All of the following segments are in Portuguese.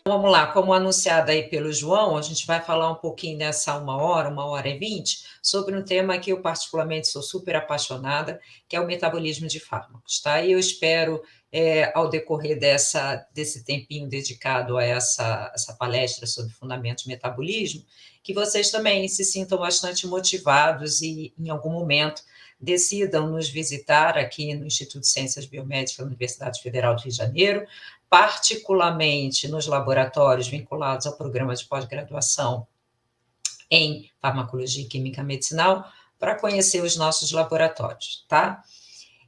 Vamos lá, como anunciado aí pelo João, a gente vai falar um pouquinho nessa 1 hora e 20, sobre um tema que eu particularmente sou super apaixonada, que é o metabolismo de fármacos, tá? E eu espero, ao decorrer desse tempinho dedicado a essa palestra sobre fundamentos do metabolismo, que vocês também se sintam bastante motivados e, em algum momento, decidam nos visitar aqui no Instituto de Ciências Biomédicas da Universidade Federal do Rio de Janeiro, particularmente nos laboratórios vinculados ao programa de pós-graduação em farmacologia e química medicinal, para conhecer os nossos laboratórios, tá?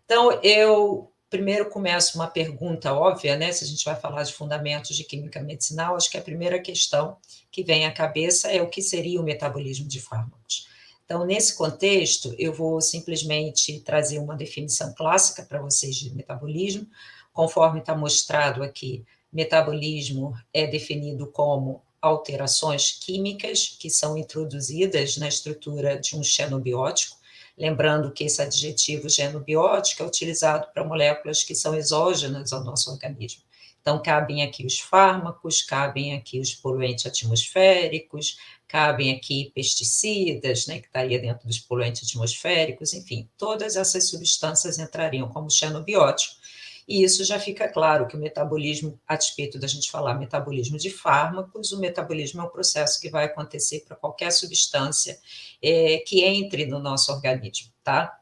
Então, eu primeiro começo uma pergunta óbvia, né? Se a gente vai falar de fundamentos de química medicinal, acho que a primeira questão que vem à cabeça é o que seria o metabolismo de fármacos. Então, nesse contexto, eu vou simplesmente trazer uma definição clássica para vocês de metabolismo, conforme está mostrado aqui. Metabolismo é definido como alterações químicas que são introduzidas na estrutura de um xenobiótico. Lembrando que esse adjetivo xenobiótico é utilizado para moléculas que são exógenas ao nosso organismo. Então, cabem aqui os fármacos, cabem aqui os poluentes atmosféricos, cabem aqui pesticidas, né, que estaria dentro dos poluentes atmosféricos, enfim, todas essas substâncias entrariam como xenobiótico. E isso já fica claro que o metabolismo, a despeito da gente falar metabolismo de fármacos, o metabolismo é um processo que vai acontecer para qualquer substância que entre no nosso organismo, tá?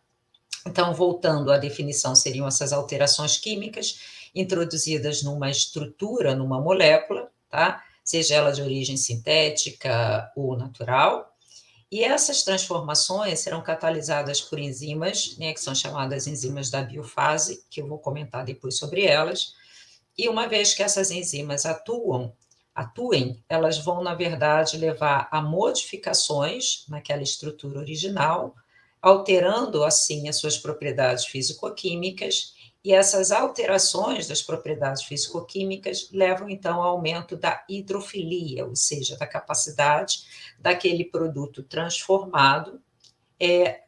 Então, voltando à definição, seriam essas alterações químicas introduzidas numa estrutura, numa molécula, tá? Seja ela de origem sintética ou natural, e essas transformações serão catalisadas por enzimas, né, que são chamadas enzimas da biofase, que eu vou comentar depois sobre elas. E uma vez que essas enzimas atuem, elas vão, na verdade, levar a modificações naquela estrutura original, alterando, assim, as suas propriedades físico-químicas, e essas alterações das propriedades físico-químicas levam, então, ao aumento da hidrofilia, ou seja, da capacidade daquele produto transformado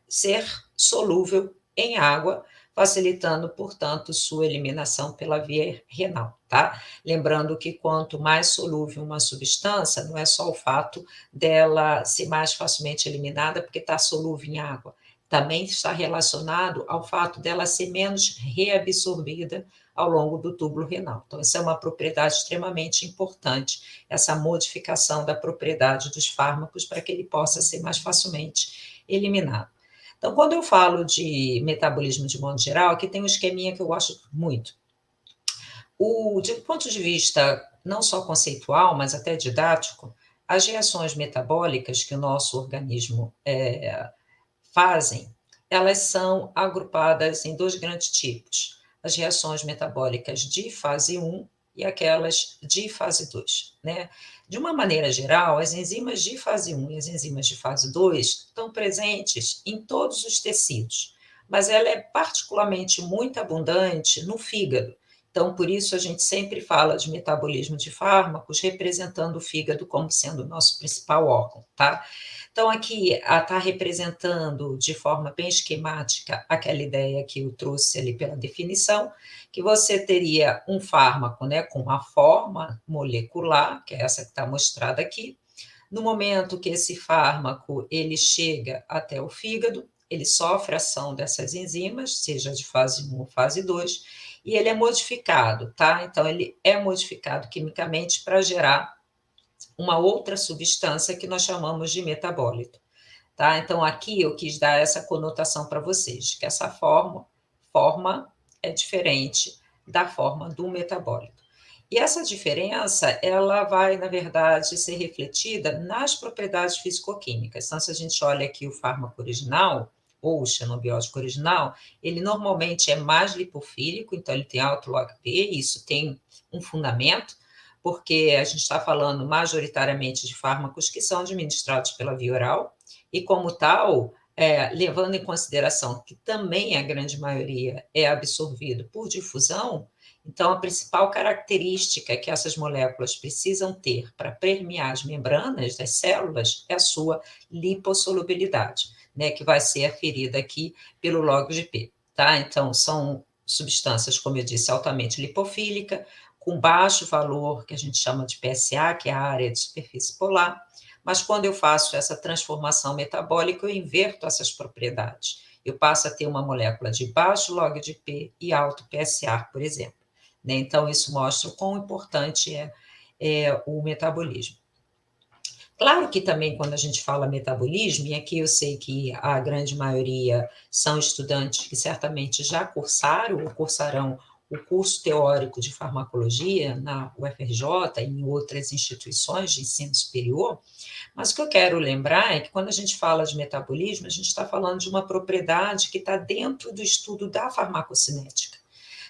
ser solúvel em água, facilitando, portanto, sua eliminação pela via renal, tá? Lembrando que quanto mais solúvel uma substância, não é só o fato dela ser mais facilmente eliminada porque está solúvel em água, também está relacionado ao fato dela ser menos reabsorvida ao longo do túbulo renal. Então, isso é uma propriedade extremamente importante, essa modificação da propriedade dos fármacos para que ele possa ser mais facilmente eliminado. Então, quando eu falo de metabolismo de modo geral, aqui tem um esqueminha que eu gosto muito. De ponto de vista não só conceitual, mas até didático, as reações metabólicas que o nosso organismo fazem, elas são agrupadas em dois grandes tipos: as reações metabólicas de fase 1 e aquelas de fase 2, né? De uma maneira geral, as enzimas de fase 1 e as enzimas de fase 2 estão presentes em todos os tecidos, mas ela é particularmente muito abundante no fígado. Então, por isso, a gente sempre fala de metabolismo de fármacos, representando o fígado como sendo o nosso principal órgão, tá? Então, aqui está representando de forma bem esquemática aquela ideia que eu trouxe ali pela definição, que você teria um fármaco, né, com uma forma molecular, que é essa que está mostrada aqui. No momento que esse fármaco ele chega até o fígado, ele sofre a ação dessas enzimas, seja de fase 1 ou fase 2, e ele é modificado, tá? Então, ele é modificado quimicamente para gerar uma outra substância que nós chamamos de metabólito, tá? Então, aqui eu quis dar essa conotação para vocês, que essa forma é diferente da forma do metabólito. E essa diferença, ela vai, na verdade, ser refletida nas propriedades físico-químicas. Então, se a gente olha aqui o fármaco original, ou o xenobiótico original, ele normalmente é mais lipofílico, então ele tem alto log-P, isso tem um fundamento, porque a gente está falando majoritariamente de fármacos que são administrados pela via oral, e como tal, levando em consideração que também a grande maioria é absorvido por difusão, então a principal característica que essas moléculas precisam ter para permear as membranas das células é a sua lipossolubilidade, né, que vai ser aferida aqui pelo log de P, tá? Então, são substâncias, como eu disse, altamente lipofílica, com baixo valor, que a gente chama de PSA, que é a área de superfície polar, mas quando eu faço essa transformação metabólica, eu inverto essas propriedades. Eu passo a ter uma molécula de baixo log de P e alto PSA, por exemplo. Né? Então, isso mostra o quão importante é o metabolismo. Claro que também quando a gente fala metabolismo, e aqui eu sei que a grande maioria são estudantes que certamente já cursaram ou cursarão o curso teórico de farmacologia na UFRJ e em outras instituições de ensino superior, mas o que eu quero lembrar é que quando a gente fala de metabolismo, a gente está falando de uma propriedade que está dentro do estudo da farmacocinética.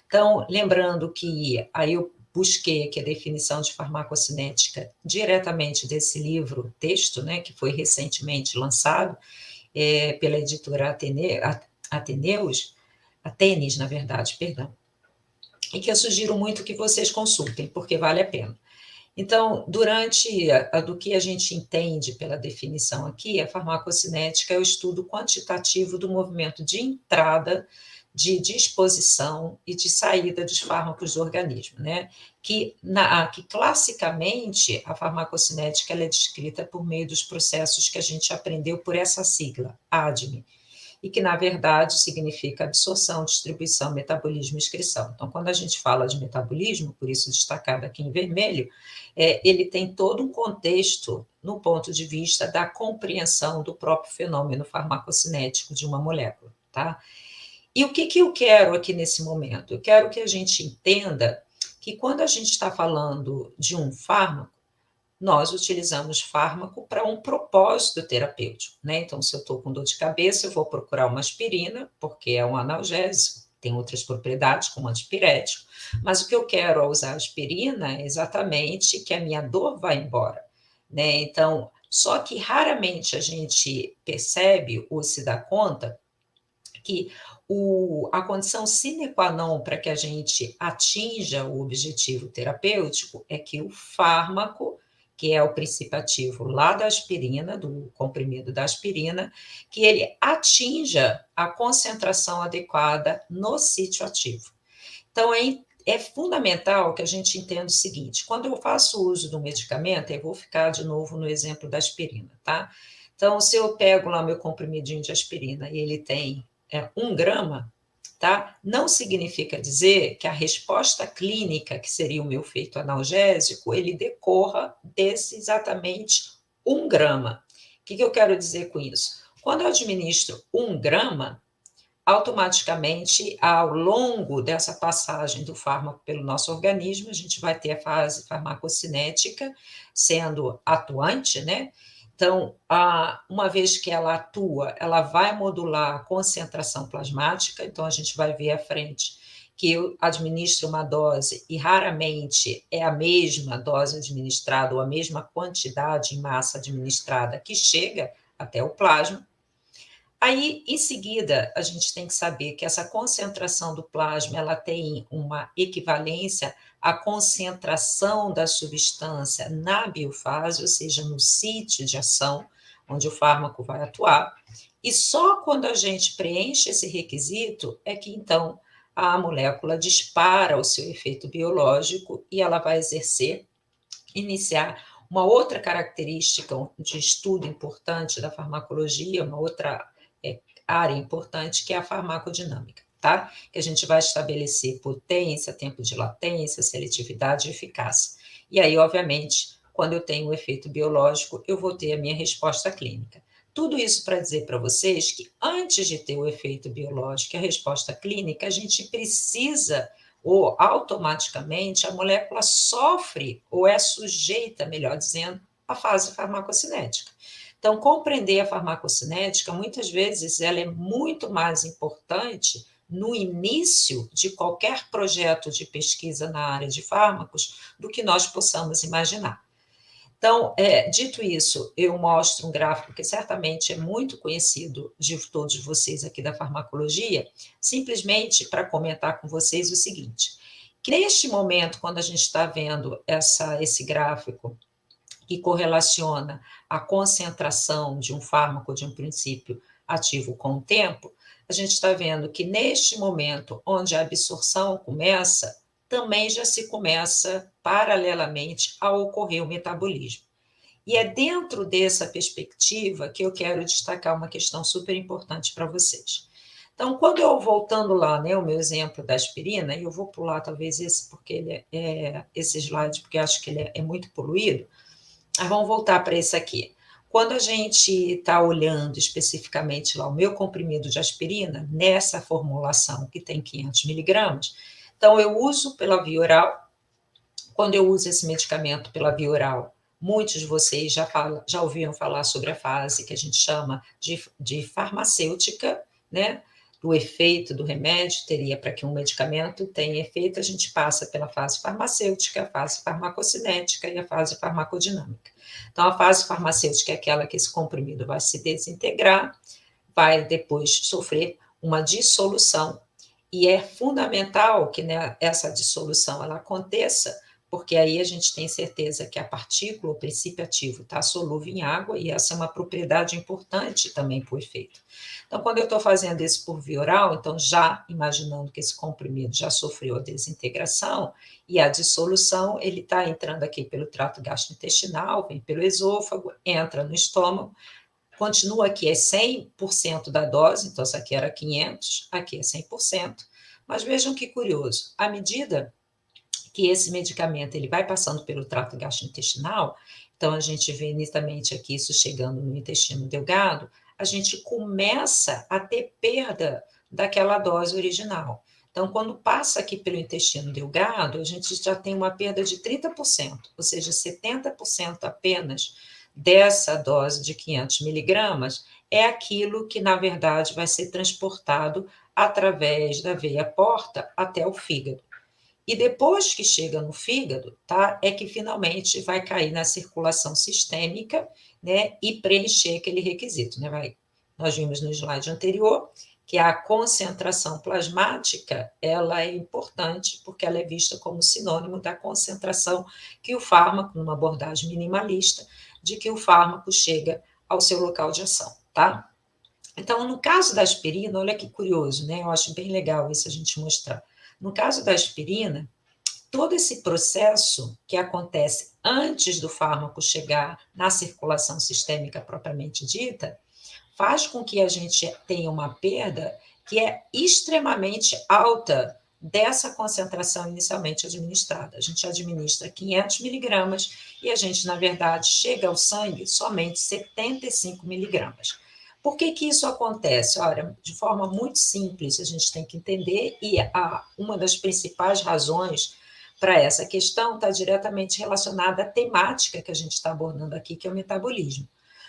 Então, lembrando que aí eu busquei aqui a definição de farmacocinética diretamente desse livro, texto, né, que foi recentemente lançado pela editora Atenes, na verdade, perdão, e que eu sugiro muito que vocês consultem, porque vale a pena. Então, do que a gente entende pela definição aqui, a farmacocinética é o estudo quantitativo do movimento de entrada, de disposição e de saída dos fármacos do organismo, né? Que classicamente a farmacocinética ela é descrita por meio dos processos que a gente aprendeu por essa sigla, ADME, e que, na verdade, significa absorção, distribuição, metabolismo e excreção. Então, quando a gente fala de metabolismo, por isso destacado aqui em vermelho, ele tem todo um contexto no ponto de vista da compreensão do próprio fenômeno farmacocinético de uma molécula, tá? E o que eu quero aqui nesse momento? Eu quero que a gente entenda que quando a gente está falando de um fármaco, nós utilizamos fármaco para um propósito terapêutico, né? Então, se eu estou com dor de cabeça, eu vou procurar uma aspirina, porque é um analgésico, tem outras propriedades, como antipirético, mas o que eu quero ao usar a aspirina é exatamente que a minha dor vá embora, né? Então, só que raramente a gente percebe ou se dá conta que a condição sine qua non para que a gente atinja o objetivo terapêutico é que o fármaco, que é o princípio ativo lá da aspirina, do comprimido da aspirina, que ele atinja a concentração adequada no sítio ativo. Então, é fundamental que a gente entenda o seguinte: quando eu faço uso do medicamento, eu vou ficar de novo no exemplo da aspirina, tá? Então, se eu pego lá meu comprimidinho de aspirina e ele tem 1 grama, tá? Não significa dizer que a resposta clínica, que seria o meu efeito analgésico, ele decorra desse exatamente 1 grama. O que eu quero dizer com isso? Quando eu administro 1 grama, automaticamente, ao longo dessa passagem do fármaco pelo nosso organismo, a gente vai ter a fase farmacocinética sendo atuante, né? Então, uma vez que ela atua, ela vai modular a concentração plasmática, então a gente vai ver à frente que eu administro uma dose e raramente é a mesma dose administrada ou a mesma quantidade em massa administrada que chega até o plasma. Aí, em seguida, a gente tem que saber que essa concentração do plasma ela tem uma equivalência à concentração da substância na biofase, ou seja, no sítio de ação, onde o fármaco vai atuar. E só quando a gente preenche esse requisito é que, então, a molécula dispara o seu efeito biológico e ela vai iniciar uma outra característica de estudo importante da farmacologia, uma outra área importante, que é a farmacodinâmica, tá? Que a gente vai estabelecer potência, tempo de latência, seletividade e eficácia. E aí, obviamente, quando eu tenho o efeito biológico, eu vou ter a minha resposta clínica. Tudo isso para dizer para vocês que antes de ter o efeito biológico e a resposta clínica, a gente precisa, ou automaticamente, a molécula sofre, ou é sujeita, melhor dizendo, à fase farmacocinética. Então, compreender a farmacocinética, muitas vezes, ela é muito mais importante no início de qualquer projeto de pesquisa na área de fármacos do que nós possamos imaginar. Então, dito isso, eu mostro um gráfico que certamente é muito conhecido de todos vocês aqui da farmacologia, simplesmente para comentar com vocês o seguinte: que neste momento, quando a gente está vendo esse gráfico que correlaciona a concentração de um fármaco, de um princípio ativo com o tempo, a gente está vendo que neste momento, onde a absorção começa, também já se começa, paralelamente, a ocorrer o metabolismo. E é dentro dessa perspectiva que eu quero destacar uma questão super importante para vocês. Então, quando eu voltando lá, né, o meu exemplo da aspirina, e eu vou pular talvez esse, porque ele esse slide, porque eu acho que ele é muito poluído, mas vamos voltar para esse aqui. Quando a gente está olhando especificamente lá o meu comprimido de aspirina, nessa formulação que tem 500 miligramas, então eu uso pela via oral. Quando eu uso esse medicamento pela via oral, muitos de vocês já ouviram falar sobre a fase que a gente chama de farmacêutica, né? O efeito do remédio teria para que um medicamento tenha efeito, a gente passa pela fase farmacêutica, a fase farmacocinética e a fase farmacodinâmica. Então, a fase farmacêutica é aquela que esse comprimido vai se desintegrar, vai depois sofrer uma dissolução, e é fundamental que, né, essa dissolução ela aconteça, porque aí a gente tem certeza que a partícula, o princípio ativo, está solúvel em água, e essa é uma propriedade importante também para o efeito. Então, quando eu estou fazendo isso por via oral, então já imaginando que esse comprimido já sofreu a desintegração e a dissolução, ele está entrando aqui pelo trato gastrointestinal, vem pelo esôfago, entra no estômago, continua aqui é 100% da dose, então essa aqui era 500, aqui é 100%, mas vejam que curioso, à medida que esse medicamento ele vai passando pelo trato gastrointestinal, então a gente vê nitidamente aqui isso chegando no intestino delgado, a gente começa a ter perda daquela dose original. Então, quando passa aqui pelo intestino delgado, a gente já tem uma perda de 30%, ou seja, 70% apenas dessa dose de 500 miligramas é aquilo que, na verdade, vai ser transportado através da veia porta até o fígado. E depois que chega no fígado, tá, é que finalmente vai cair na circulação sistêmica, né, e preencher aquele requisito, né? Nós vimos no slide anterior que a concentração plasmática, ela é importante porque ela é vista como sinônimo da concentração que o fármaco, numa abordagem minimalista, de que o fármaco chega ao seu local de ação, tá? Então, no caso da aspirina, olha que curioso, né? Eu acho bem legal isso a gente mostrar. No caso da aspirina, todo esse processo que acontece antes do fármaco chegar na circulação sistêmica propriamente dita, faz com que a gente tenha uma perda que é extremamente alta dessa concentração inicialmente administrada. A gente administra 500 miligramas e a gente, na verdade, chega ao sangue somente 75 miligramas. Por que que isso acontece? Olha, de forma muito simples, a gente tem que entender, e uma das principais razões para essa questão está diretamente relacionada à temática que a gente está abordando aqui, que é o metabolismo.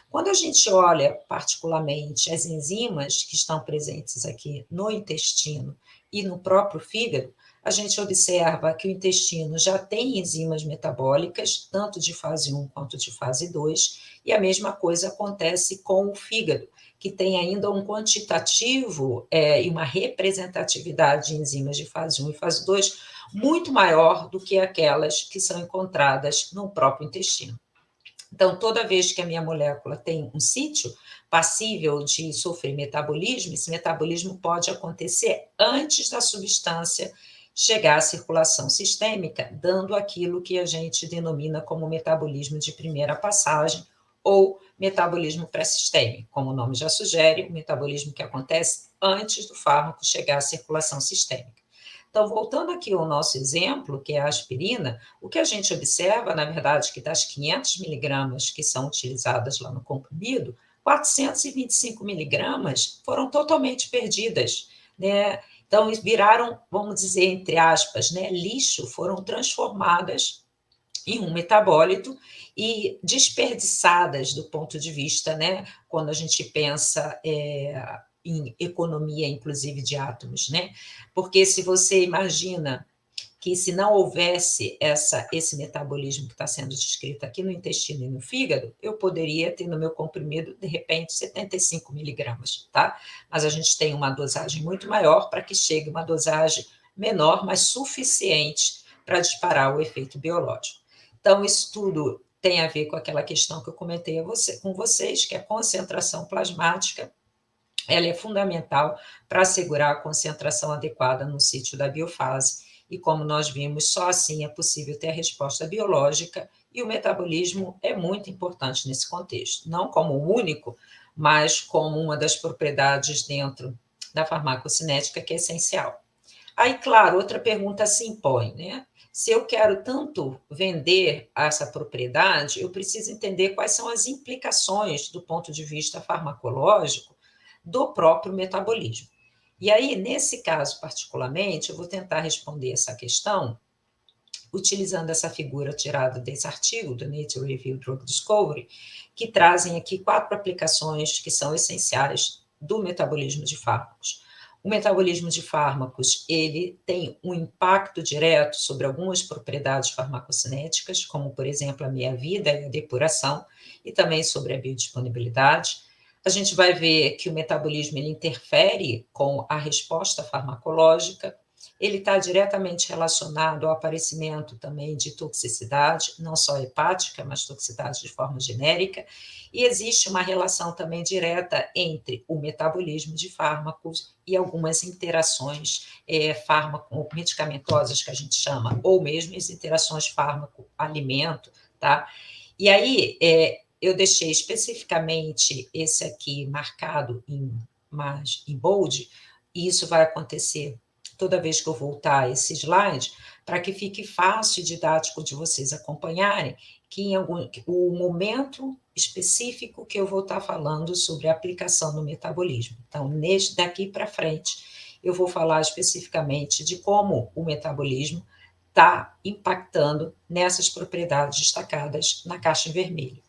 Quando a gente olha particularmente as enzimas que estão presentes aqui no intestino e no próprio fígado, a gente observa que o intestino já tem enzimas metabólicas, tanto de fase 1 quanto de fase 2, e a mesma coisa acontece com o fígado, que tem ainda um quantitativo e uma representatividade de enzimas de fase 1 e fase 2 muito maior do que aquelas que são encontradas no próprio intestino. Então, toda vez que a minha molécula tem um sítio passível de sofrer metabolismo, esse metabolismo pode acontecer antes da substância chegar à circulação sistêmica, dando aquilo que a gente denomina como metabolismo de primeira passagem ou metabolismo pré-sistêmico. Como o nome já sugere, o metabolismo que acontece antes do fármaco chegar à circulação sistêmica. Então, voltando aqui ao nosso exemplo, que é a aspirina, o que a gente observa, na verdade, que das 500 miligramas que são utilizadas lá no comprimido, 425 miligramas foram totalmente perdidas, né? Então, viraram, vamos dizer, entre aspas, né, lixo, foram transformadas em um metabólito e desperdiçadas do ponto de vista, né, quando a gente pensa em economia, inclusive, de átomos, né? Porque se você imagina que se não houvesse esse metabolismo que está sendo descrito aqui no intestino e no fígado, eu poderia ter no meu comprimido, de repente, 75 miligramas, tá? Mas a gente tem uma dosagem muito maior para que chegue uma dosagem menor, mas suficiente para disparar o efeito biológico. Então, isso tudo tem a ver com aquela questão que eu comentei com vocês, que é a concentração plasmática, ela é fundamental para assegurar a concentração adequada no sítio da biofase. e como nós vimos, só assim é possível ter a resposta biológica, e o metabolismo é muito importante nesse contexto, não como o único, mas como uma das propriedades dentro da farmacocinética que é essencial. Aí, claro, outra pergunta se impõe, né? Se eu quero tanto vender essa propriedade, eu preciso entender quais são as implicações do ponto de vista farmacológico do próprio metabolismo. E aí, nesse caso particularmente, eu vou tentar responder essa questão utilizando essa figura tirada desse artigo do Nature Review Drug Discovery, que trazem aqui 4 aplicações que são essenciais do metabolismo de fármacos. O metabolismo de fármacos, ele tem um impacto direto sobre algumas propriedades farmacocinéticas, como, por exemplo, a meia-vida e a depuração, e também sobre a biodisponibilidade. A gente vai ver que o metabolismo ele interfere com a resposta farmacológica, ele está diretamente relacionado ao aparecimento também de toxicidade, não só hepática, mas toxicidade de forma genérica, e existe uma relação também direta entre o metabolismo de fármacos e algumas interações fármaco-medicamentosas, que a gente chama, ou mesmo as interações fármaco-alimento, tá? E aí, eu deixei especificamente esse aqui marcado em bold, e isso vai acontecer toda vez que eu voltar a esse slide, para que fique fácil e didático de vocês acompanharem, que o momento específico que eu vou estar falando sobre a aplicação no metabolismo. Então, daqui para frente, eu vou falar especificamente de como o metabolismo está impactando nessas propriedades destacadas na caixa em vermelho.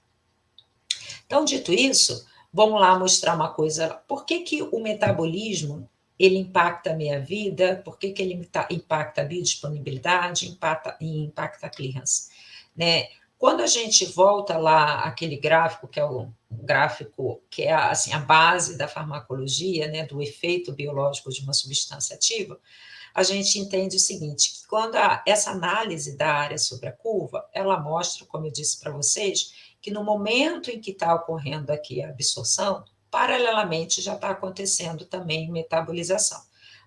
Então, dito isso, vamos lá mostrar uma coisa. Por que o metabolismo ele impacta a minha vida? Por que ele impacta a biodisponibilidade, impacta a clearance? Né? Quando a gente volta lá aquele gráfico, que é o gráfico que é assim, a base da farmacologia, né, do efeito biológico de uma substância ativa, a gente entende o seguinte, que quando essa análise da área sobre a curva, ela mostra, como eu disse para vocês, que no momento em que está ocorrendo aqui a absorção, paralelamente já está acontecendo também metabolização.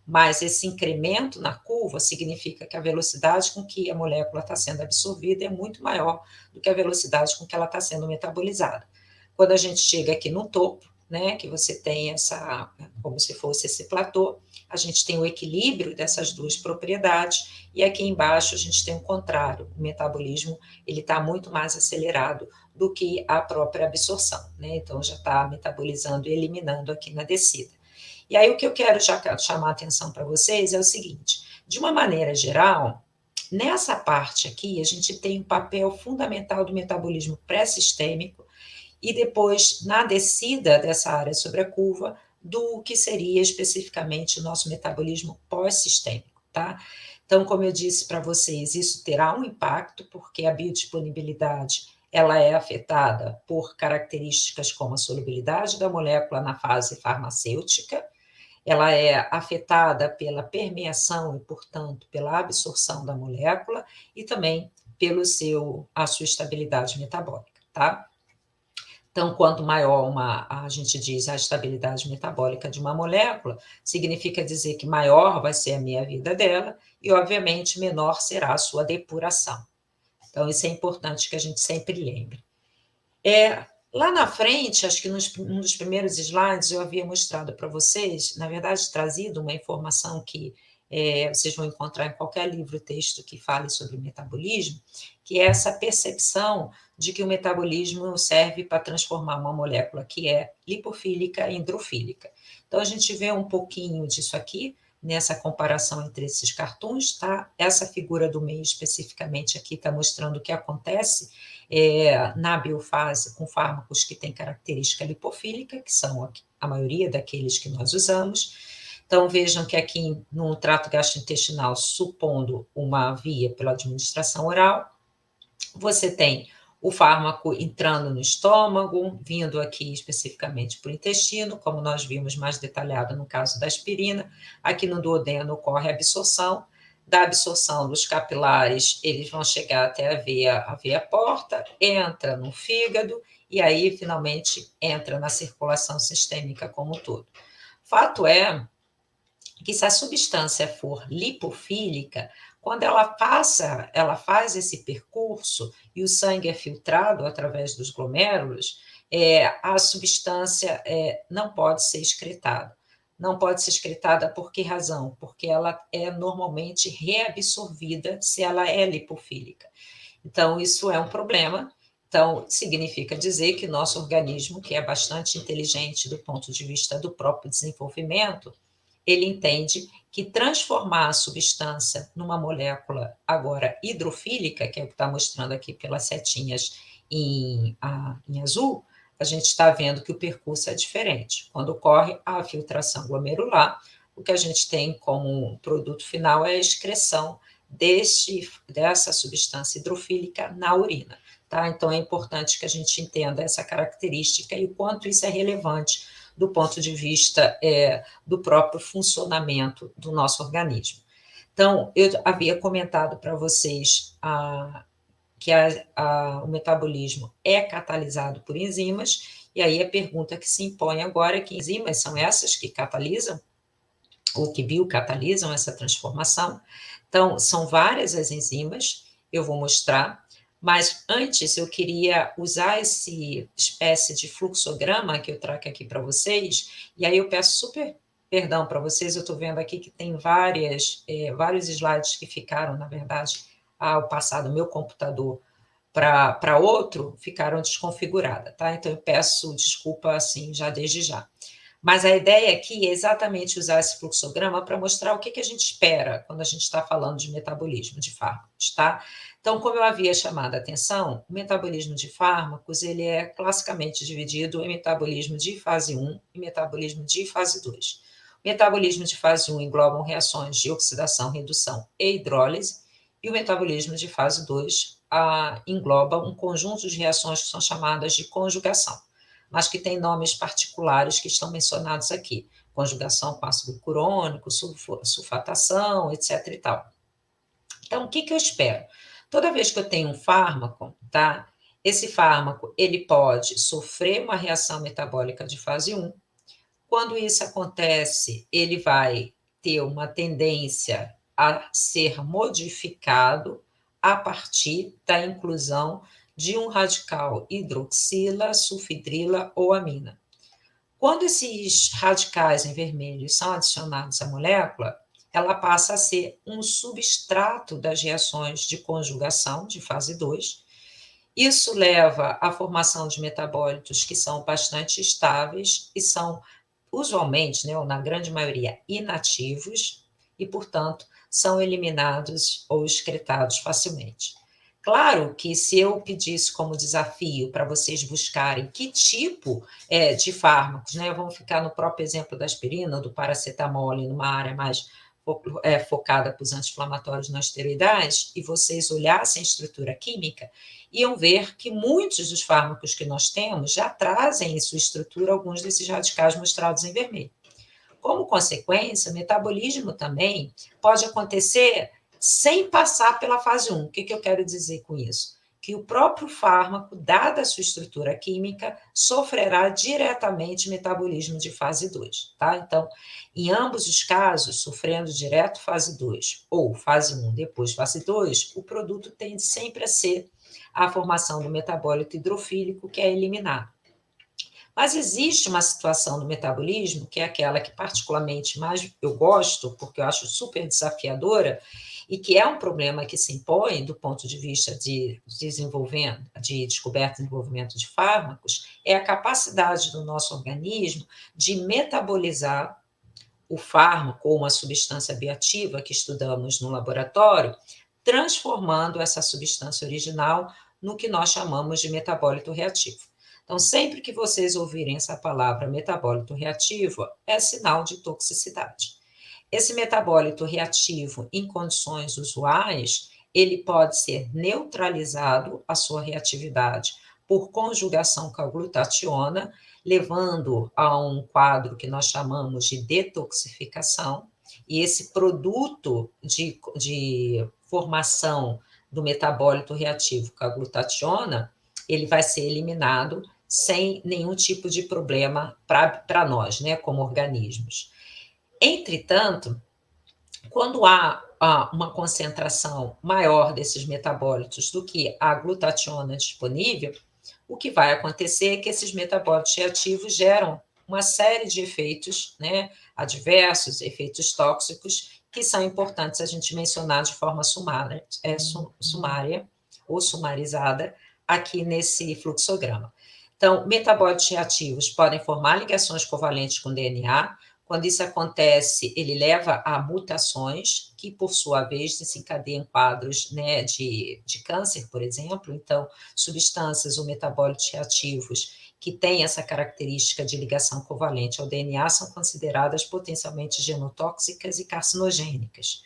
Mas esse incremento na curva significa que a velocidade com que a molécula está sendo absorvida é muito maior do que a velocidade com que ela está sendo metabolizada. Quando a gente chega aqui no topo, né, que você tem essa, como se fosse esse platô, a gente tem o equilíbrio dessas duas propriedades, e aqui embaixo a gente tem o contrário, o metabolismo ele está muito mais acelerado do que a própria absorção, né? Então já está metabolizando e eliminando aqui na descida. E aí o que eu quero já chamar a atenção para vocês é o seguinte, de uma maneira geral, nessa parte aqui a gente tem um papel fundamental do metabolismo pré-sistêmico, e depois, na descida dessa área sobre a curva, do que seria especificamente o nosso metabolismo pós-sistêmico, tá? Então, como eu disse para vocês, isso terá um impacto, porque a biodisponibilidade ela é afetada por características como a solubilidade da molécula na fase farmacêutica, ela é afetada pela permeação e, portanto, pela absorção da molécula e também a sua estabilidade metabólica, tá? Então, quanto maior a gente diz a estabilidade metabólica de uma molécula, significa dizer que maior vai ser a meia-vida dela e, obviamente, menor será a sua depuração. Então, isso é importante que a gente sempre lembre. Lá na frente, acho que num dos primeiros slides eu havia mostrado para vocês, na verdade, trazido uma informação que vocês vão encontrar em qualquer livro texto que fale sobre metabolismo, que é essa percepção de que o metabolismo serve para transformar uma molécula que é lipofílica em hidrofílica. Então, a gente vê um pouquinho disso aqui, nessa comparação entre esses cartoons, tá? Essa figura do meio, especificamente aqui, está mostrando o que acontece na biofase com fármacos que têm característica lipofílica, que são a maioria daqueles que nós usamos. Então, vejam que aqui no trato gastrointestinal, supondo uma via pela administração oral, você tem o fármaco entrando no estômago, vindo aqui especificamente para o intestino, como nós vimos mais detalhado no caso da aspirina. Aqui no duodeno ocorre a absorção. Da absorção dos capilares, eles vão chegar até a veia porta, entra no fígado e aí, finalmente, entra na circulação sistêmica como um todo. Fato é que se a substância for lipofílica, Quando ela faz esse percurso e o sangue é filtrado através dos glomérulos, a substância, não pode ser excretada. Não pode ser excretada por que razão? Porque ela é normalmente reabsorvida se ela é lipofílica. Então, isso é um problema. Então, significa dizer que nosso organismo, que é bastante inteligente do ponto de vista do próprio desenvolvimento, ele entende que transformar a substância numa molécula agora hidrofílica, que é o que está mostrando aqui pelas setinhas em azul, a gente está vendo que o percurso é diferente. Quando ocorre a filtração glomerular, o que a gente tem como produto final é a excreção dessa substância hidrofílica na urina. Tá? Então, é importante que a gente entenda essa característica e o quanto isso é relevante do ponto de vista do próprio funcionamento do nosso organismo. Então, eu havia comentado para vocês que o metabolismo é catalisado por enzimas, e aí a pergunta que se impõe agora é que enzimas são essas que catalisam, ou que biocatalisam essa transformação. Então, são várias as enzimas, eu vou mostrar, mas antes eu queria usar esse espécie de fluxograma que eu trago aqui para vocês, e aí eu peço super perdão para vocês, eu estou vendo aqui que tem vários slides que ficaram, na verdade, ao passar do meu computador para outro, ficaram desconfiguradas, tá? Então eu peço desculpa, assim, já desde já. Mas a ideia aqui é exatamente usar esse fluxograma para mostrar o que a gente espera quando a gente está falando de metabolismo de fármacos, tá? Então, como eu havia chamado a atenção, o metabolismo de fármacos, ele é classicamente dividido em metabolismo de fase 1 e metabolismo de fase 2. O metabolismo de fase 1 engloba reações de oxidação, redução e hidrólise, e o metabolismo de fase 2 engloba um conjunto de reações que são chamadas de conjugação, mas que tem nomes particulares que estão mencionados aqui. Conjugação com ácido clorônico, sulfatação, etc. e tal. Então, o que eu espero? Toda vez que eu tenho um fármaco, tá? Esse fármaco, ele pode sofrer uma reação metabólica de fase 1. Quando isso acontece, ele vai ter uma tendência a ser modificado a partir da inclusão de um radical hidroxila, sulfidrila ou amina. Quando esses radicais em vermelho são adicionados à molécula, ela passa a ser um substrato das reações de conjugação de fase 2. Isso leva à formação de metabólitos que são bastante estáveis e são usualmente, né, ou na grande maioria, inativos e, portanto, são eliminados ou excretados facilmente. Claro que se eu pedisse como desafio para vocês buscarem que tipo de fármacos, né, vamos ficar no próprio exemplo da aspirina, do paracetamol, numa área mais focada para os anti-inflamatórios não esteroidais, e vocês olhassem a estrutura química, iam ver que muitos dos fármacos que nós temos já trazem em sua estrutura alguns desses radicais mostrados em vermelho. Como consequência, o metabolismo também pode acontecer sem passar pela fase 1. O que eu quero dizer com isso? Que o próprio fármaco, dada a sua estrutura química, sofrerá diretamente metabolismo de fase 2, tá? Então, em ambos os casos, sofrendo direto fase 2 ou fase 1, depois fase 2, o produto tende sempre a ser a formação do metabólito hidrofílico, que é eliminado. Mas existe uma situação do metabolismo, que é aquela que particularmente mais eu gosto, porque eu acho super desafiadora, e que é um problema que se impõe do ponto de vista de descoberta e desenvolvimento de fármacos, é a capacidade do nosso organismo de metabolizar o fármaco ou uma substância bioativa que estudamos no laboratório, transformando essa substância original no que nós chamamos de metabólito reativo. Então, sempre que vocês ouvirem essa palavra metabólito reativo, é sinal de toxicidade. Esse metabólito reativo, em condições usuais, ele pode ser neutralizado a sua reatividade por conjugação com a glutationa, levando a um quadro que nós chamamos de detoxificação, e esse produto de formação do metabólito reativo com a glutationa, ele vai ser eliminado sem nenhum tipo de problema para nós, né, como organismos. Entretanto, quando há uma concentração maior desses metabólitos do que a glutationa disponível, o que vai acontecer é que esses metabólitos reativos geram uma série de efeitos, né, adversos, efeitos tóxicos, que são importantes a gente mencionar de forma sumária ou sumarizada aqui nesse fluxograma. Então, metabólitos reativos podem formar ligações covalentes com DNA. Quando isso acontece, ele leva a mutações, que, por sua vez, desencadeiam quadros, né, de câncer, por exemplo. Então, substâncias ou metabólitos reativos que têm essa característica de ligação covalente ao DNA são consideradas potencialmente genotóxicas e carcinogênicas.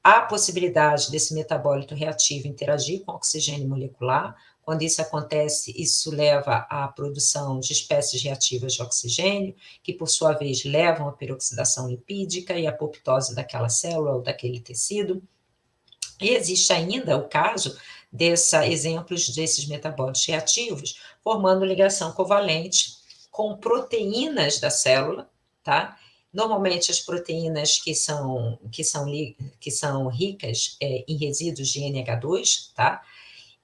Há a possibilidade desse metabólito reativo interagir com oxigênio molecular. Quando isso acontece, isso leva à produção de espécies reativas de oxigênio, que por sua vez levam à peroxidação lipídica e à apoptose daquela célula ou daquele tecido. E existe ainda o caso exemplos desses metabólitos reativos formando ligação covalente com proteínas da célula, tá? Normalmente as proteínas que são ricas em resíduos de NH2, tá?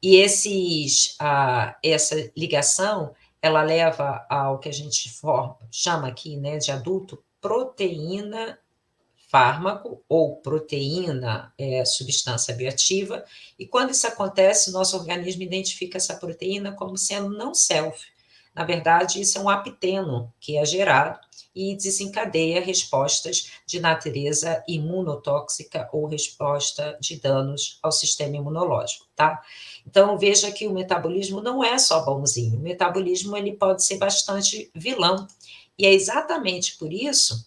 E essa ligação, ela leva ao que a gente chama aqui, né, de adulto proteína fármaco ou proteína, substância bioativa, e quando isso acontece, o nosso organismo identifica essa proteína como sendo não self. Na verdade, isso é um apiteno que é gerado e desencadeia respostas de natureza imunotóxica ou resposta de danos ao sistema imunológico, tá? Então, veja que o metabolismo não é só bonzinho, o metabolismo ele pode ser bastante vilão, e é exatamente por isso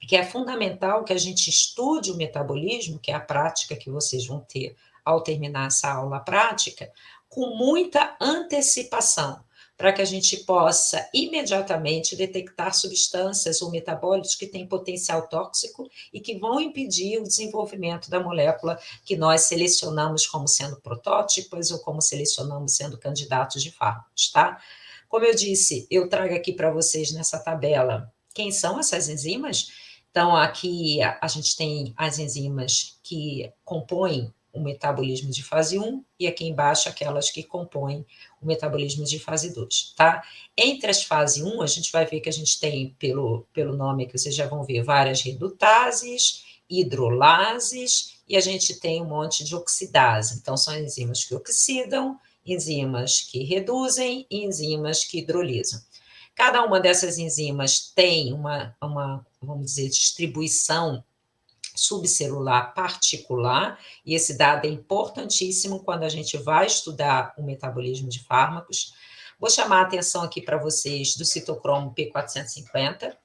que é fundamental que a gente estude o metabolismo, que é a prática que vocês vão ter ao terminar essa aula prática, com muita antecipação, para que a gente possa imediatamente detectar substâncias ou metabólitos que têm potencial tóxico e que vão impedir o desenvolvimento da molécula que nós selecionamos como sendo protótipos ou como selecionamos sendo candidatos de fármacos, tá? Como eu disse, eu trago aqui para vocês nessa tabela quem são essas enzimas. Então, aqui a gente tem as enzimas que compõem o metabolismo de fase 1 e aqui embaixo aquelas que compõem o metabolismo de fase 2, tá? Entre as fases 1, a gente vai ver que a gente tem, pelo nome que vocês já vão ver, várias redutases, hidrolases, e a gente tem um monte de oxidase. Então, são enzimas que oxidam, enzimas que reduzem e enzimas que hidrolisam. Cada uma dessas enzimas tem vamos dizer, distribuição subcelular particular, e esse dado é importantíssimo quando a gente vai estudar o metabolismo de fármacos. Vou chamar a atenção aqui para vocês do citocromo P450.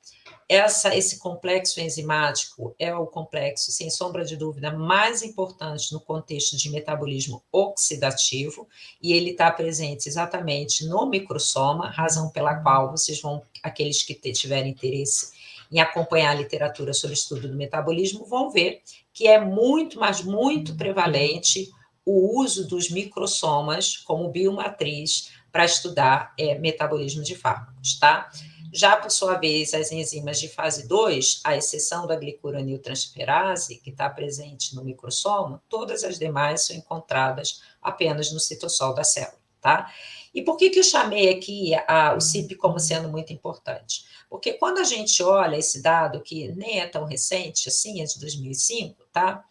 Esse complexo enzimático é o complexo, sem sombra de dúvida, mais importante no contexto de metabolismo oxidativo, e ele está presente exatamente no microsoma, razão pela qual vocês vão, aqueles que tiverem interesse em acompanhar a literatura sobre estudo do metabolismo, vão ver que é muito, mas muito prevalente o uso dos microsomas como biomatriz para estudar metabolismo de fármacos, tá? Já, por sua vez, as enzimas de fase 2, à exceção da glicuroniltransferase, que está presente no microsoma, todas as demais são encontradas apenas no citossol da célula, tá? E por que eu chamei aqui o CIP como sendo muito importante? Porque quando a gente olha esse dado, que nem é tão recente assim, é de 2005, tá?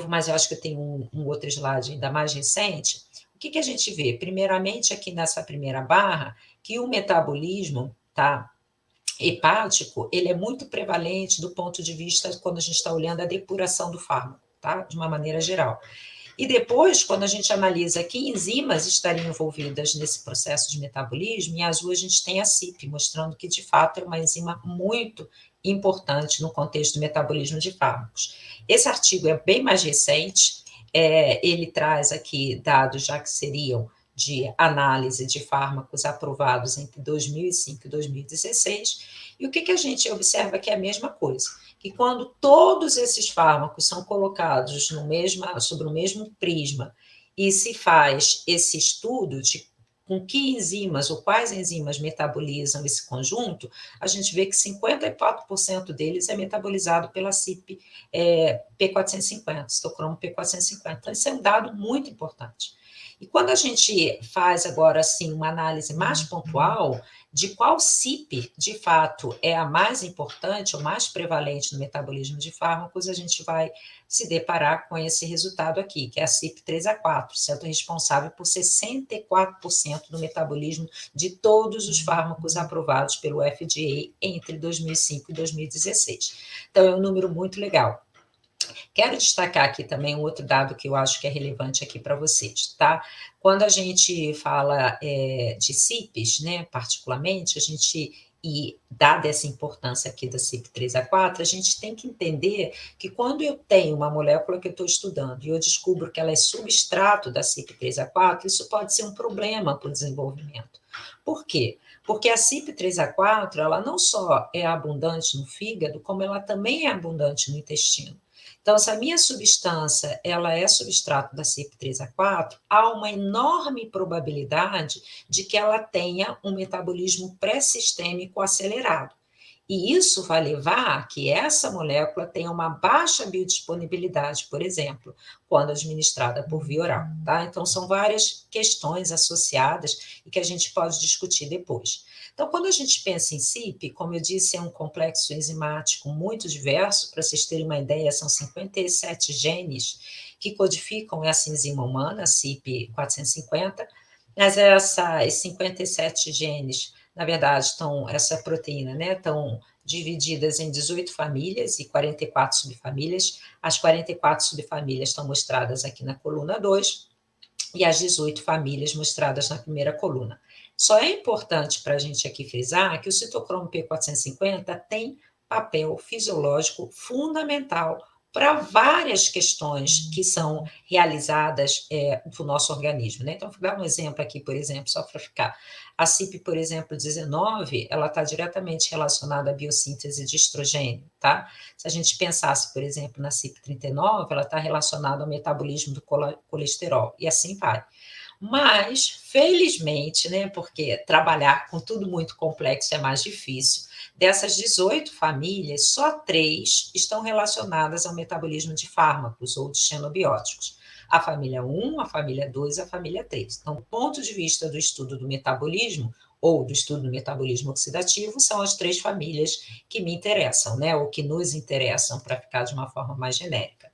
Mas eu acho que eu tenho um outro slide ainda mais recente. O que a gente vê? Primeiramente, aqui nessa primeira barra, que o metabolismo, tá, hepático, ele é muito prevalente do ponto de vista quando a gente está olhando a depuração do fármaco, tá? De uma maneira geral. E depois, quando a gente analisa que enzimas estariam envolvidas nesse processo de metabolismo, em azul a gente tem a CYP, mostrando que de fato é uma enzima muito importante no contexto do metabolismo de fármacos. Esse artigo é bem mais recente, ele traz aqui dados já que seriam de análise de fármacos aprovados entre 2005 e 2016, e o que a gente observa que é a mesma coisa, que quando todos esses fármacos são colocados sobre o mesmo prisma e se faz esse estudo de com que enzimas ou quais enzimas metabolizam esse conjunto, a gente vê que 54% deles é metabolizado pela CYP P450, citocromo P450. Então, esse é um dado muito importante. E quando a gente faz agora, assim, uma análise mais pontual de qual CYP, de fato, é a mais importante ou mais prevalente no metabolismo de fármacos, a gente vai se deparar com esse resultado aqui, que é a CYP 3A4, sendo responsável por 64% do metabolismo de todos os fármacos aprovados pelo FDA entre 2005 e 2016. Então, é um número muito legal. Quero destacar aqui também um outro dado que eu acho que é relevante aqui para vocês, tá? Quando a gente fala de CYPs, né, particularmente, a gente, e dada essa importância aqui da CYP 3A4, a gente tem que entender que quando eu tenho uma molécula que eu estou estudando e eu descubro que ela é substrato da CYP 3A4, isso pode ser um problema para o desenvolvimento. Por quê? Porque a CYP 3A4, ela não só é abundante no fígado, como ela também é abundante no intestino. Então, se a minha substância ela é substrato da CYP3A4, há uma enorme probabilidade de que ela tenha um metabolismo pré-sistêmico acelerado. E isso vai levar a que essa molécula tenha uma baixa biodisponibilidade, por exemplo, quando administrada por via oral, tá? Então, são várias questões associadas e que a gente pode discutir depois. Então, quando a gente pensa em CYP, como eu disse, é um complexo enzimático muito diverso. Para vocês terem uma ideia, são 57 genes que codificam essa enzima humana, a CYP 450, mas esses 57 genes, na verdade, essa proteína, né, estão divididas em 18 famílias e 44 subfamílias. As 44 subfamílias estão mostradas aqui na coluna 2 e as 18 famílias mostradas na primeira coluna. Só é importante para a gente aqui frisar que o citocromo P450 tem papel fisiológico fundamental para várias questões que são realizadas do nosso organismo, né? Então, vou dar um exemplo aqui, por exemplo, só para ficar. A CYP, por exemplo, 19, ela está diretamente relacionada à biossíntese de estrogênio, tá? Se a gente pensasse, por exemplo, na CYP 39, ela está relacionada ao metabolismo do colesterol, e assim vai. Mas, felizmente, né, porque trabalhar com tudo muito complexo é mais difícil, dessas 18 famílias, só 3 estão relacionadas ao metabolismo de fármacos ou de xenobióticos. A família 1, a família 2 e a família 3. Então, do ponto de vista do estudo do metabolismo, ou do estudo do metabolismo oxidativo, são as 3 famílias que me interessam, né, ou que nos interessam, para ficar de uma forma mais genérica.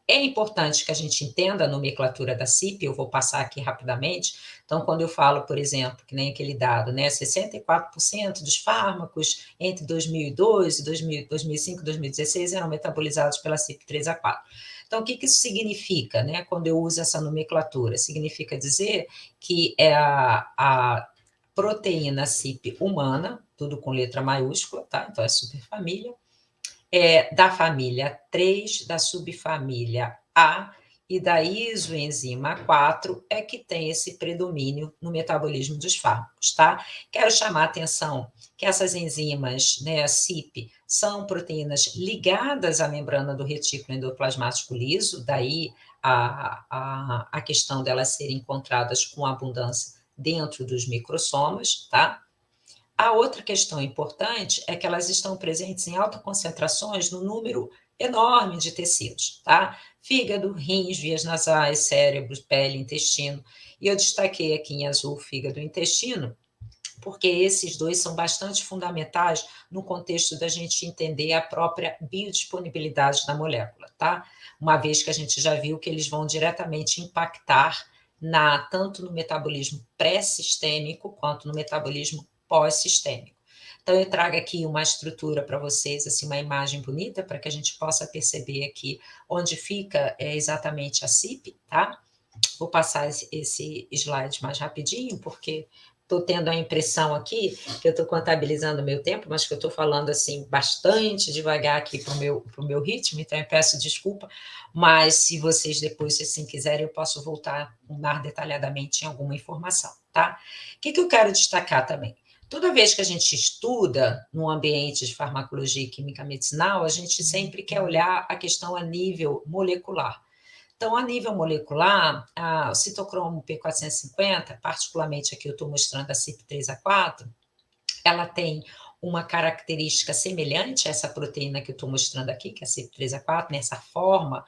É importante que a gente entenda a nomenclatura da CYP, eu vou passar aqui rapidamente. Então, quando eu falo, por exemplo, que nem aquele dado, né, 64% dos fármacos entre 2002 e 2005 e 2016 eram metabolizados pela CYP3A4. Então, o que isso significa, né, quando eu uso essa nomenclatura? Significa dizer que é a proteína CYP humana, tudo com letra maiúscula, tá? Então, é superfamília, da família 3, da subfamília A e da isoenzima 4 é que tem esse predomínio no metabolismo dos fármacos, tá? Quero chamar a atenção que essas enzimas, né, CYP, são proteínas ligadas à membrana do retículo endoplasmático liso, daí a questão delas serem encontradas com abundância dentro dos microssomas, tá? A outra questão importante é que elas estão presentes em altas concentrações no número enorme de tecidos, tá? Fígado, rins, vias nasais, cérebro, pele, intestino. E eu destaquei aqui em azul fígado e intestino, porque esses dois são bastante fundamentais no contexto da gente entender a própria biodisponibilidade da molécula, tá? Uma vez que a gente já viu que eles vão diretamente impactar tanto no metabolismo pré-sistêmico quanto no metabolismo pós-sistêmico. Então, eu trago aqui uma estrutura para vocês, assim, uma imagem bonita, para que a gente possa perceber aqui onde fica exatamente a CYP, tá? Vou passar esse slide mais rapidinho, porque estou tendo a impressão aqui que eu estou contabilizando o meu tempo, mas que eu estou falando assim bastante devagar aqui para o meu ritmo, então eu peço desculpa, mas se vocês depois, se assim quiserem, eu posso voltar mais detalhadamente em alguma informação, tá? O que eu quero destacar também? Toda vez que a gente estuda no ambiente de farmacologia e química medicinal, a gente sempre quer olhar a questão a nível molecular. Então, a nível molecular, o citocromo P450, particularmente aqui eu estou mostrando a CYP3A4, ela tem uma característica semelhante a essa proteína que eu estou mostrando aqui, que é a CYP3A4, nessa forma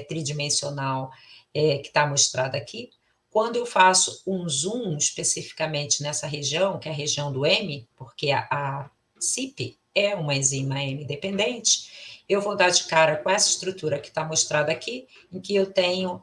tridimensional que está mostrada aqui. Quando eu faço um zoom especificamente nessa região, que é a região do M, porque a CYP é uma enzima M-dependente, eu vou dar de cara com essa estrutura que está mostrada aqui, em que eu tenho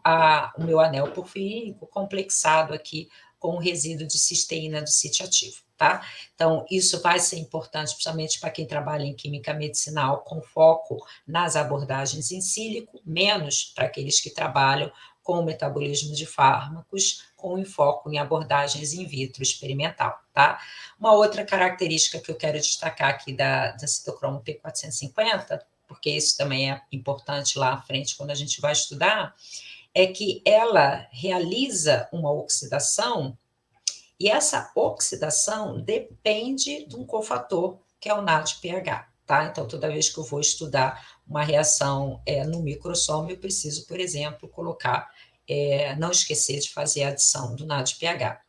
o meu anel porfirínico complexado aqui com o resíduo de cisteína do sítio ativo, tá? Então, isso vai ser importante, principalmente para quem trabalha em química medicinal, com foco nas abordagens em sílico, menos para aqueles que trabalham com o metabolismo de fármacos, com enfoque em abordagens in vitro experimental, tá? Uma outra característica que eu quero destacar aqui da citocromo P450, porque isso também é importante lá à frente quando a gente vai estudar, é que ela realiza uma oxidação e essa oxidação depende de um cofator, que é o NADPH, tá? Então, toda vez que eu vou estudar uma reação no microsoma, eu preciso, por exemplo, colocar, não esquecer de fazer a adição do NADPH.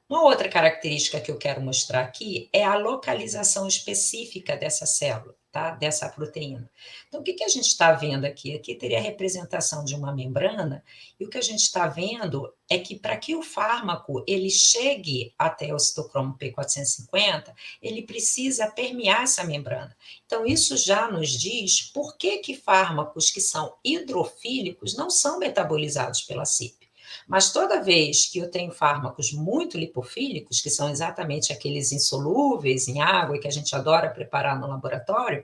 Uma outra característica que eu quero mostrar aqui é a localização específica dessa célula, tá? Dessa proteína. Então, o que a gente está vendo aqui? Aqui teria a representação de uma membrana, e o que a gente está vendo é que para que o fármaco ele chegue até o citocromo P450, ele precisa permear essa membrana. Então, isso já nos diz por que fármacos que são hidrofílicos não são metabolizados pela CYP. Mas toda vez que eu tenho fármacos muito lipofílicos, que são exatamente aqueles insolúveis em água e que a gente adora preparar no laboratório,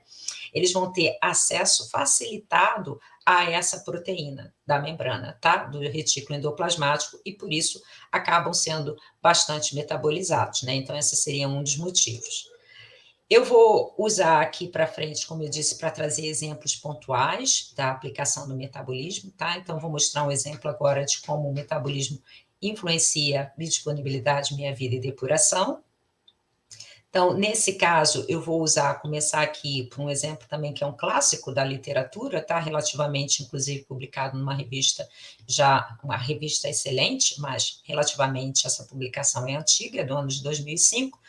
eles vão ter acesso facilitado a essa proteína da membrana, tá? Do retículo endoplasmático, e por isso acabam sendo bastante metabolizados, né? Então, esse seria um dos motivos. Eu vou usar aqui para frente, como eu disse, para trazer exemplos pontuais da aplicação do metabolismo, tá? Então, vou mostrar um exemplo agora de como o metabolismo influencia biodisponibilidade, meia vida e depuração. Então, nesse caso, eu vou começar aqui por um exemplo também que é um clássico da literatura, tá? Relativamente, inclusive, publicado numa revista, uma revista excelente, mas relativamente essa publicação é antiga, é do ano de 2005,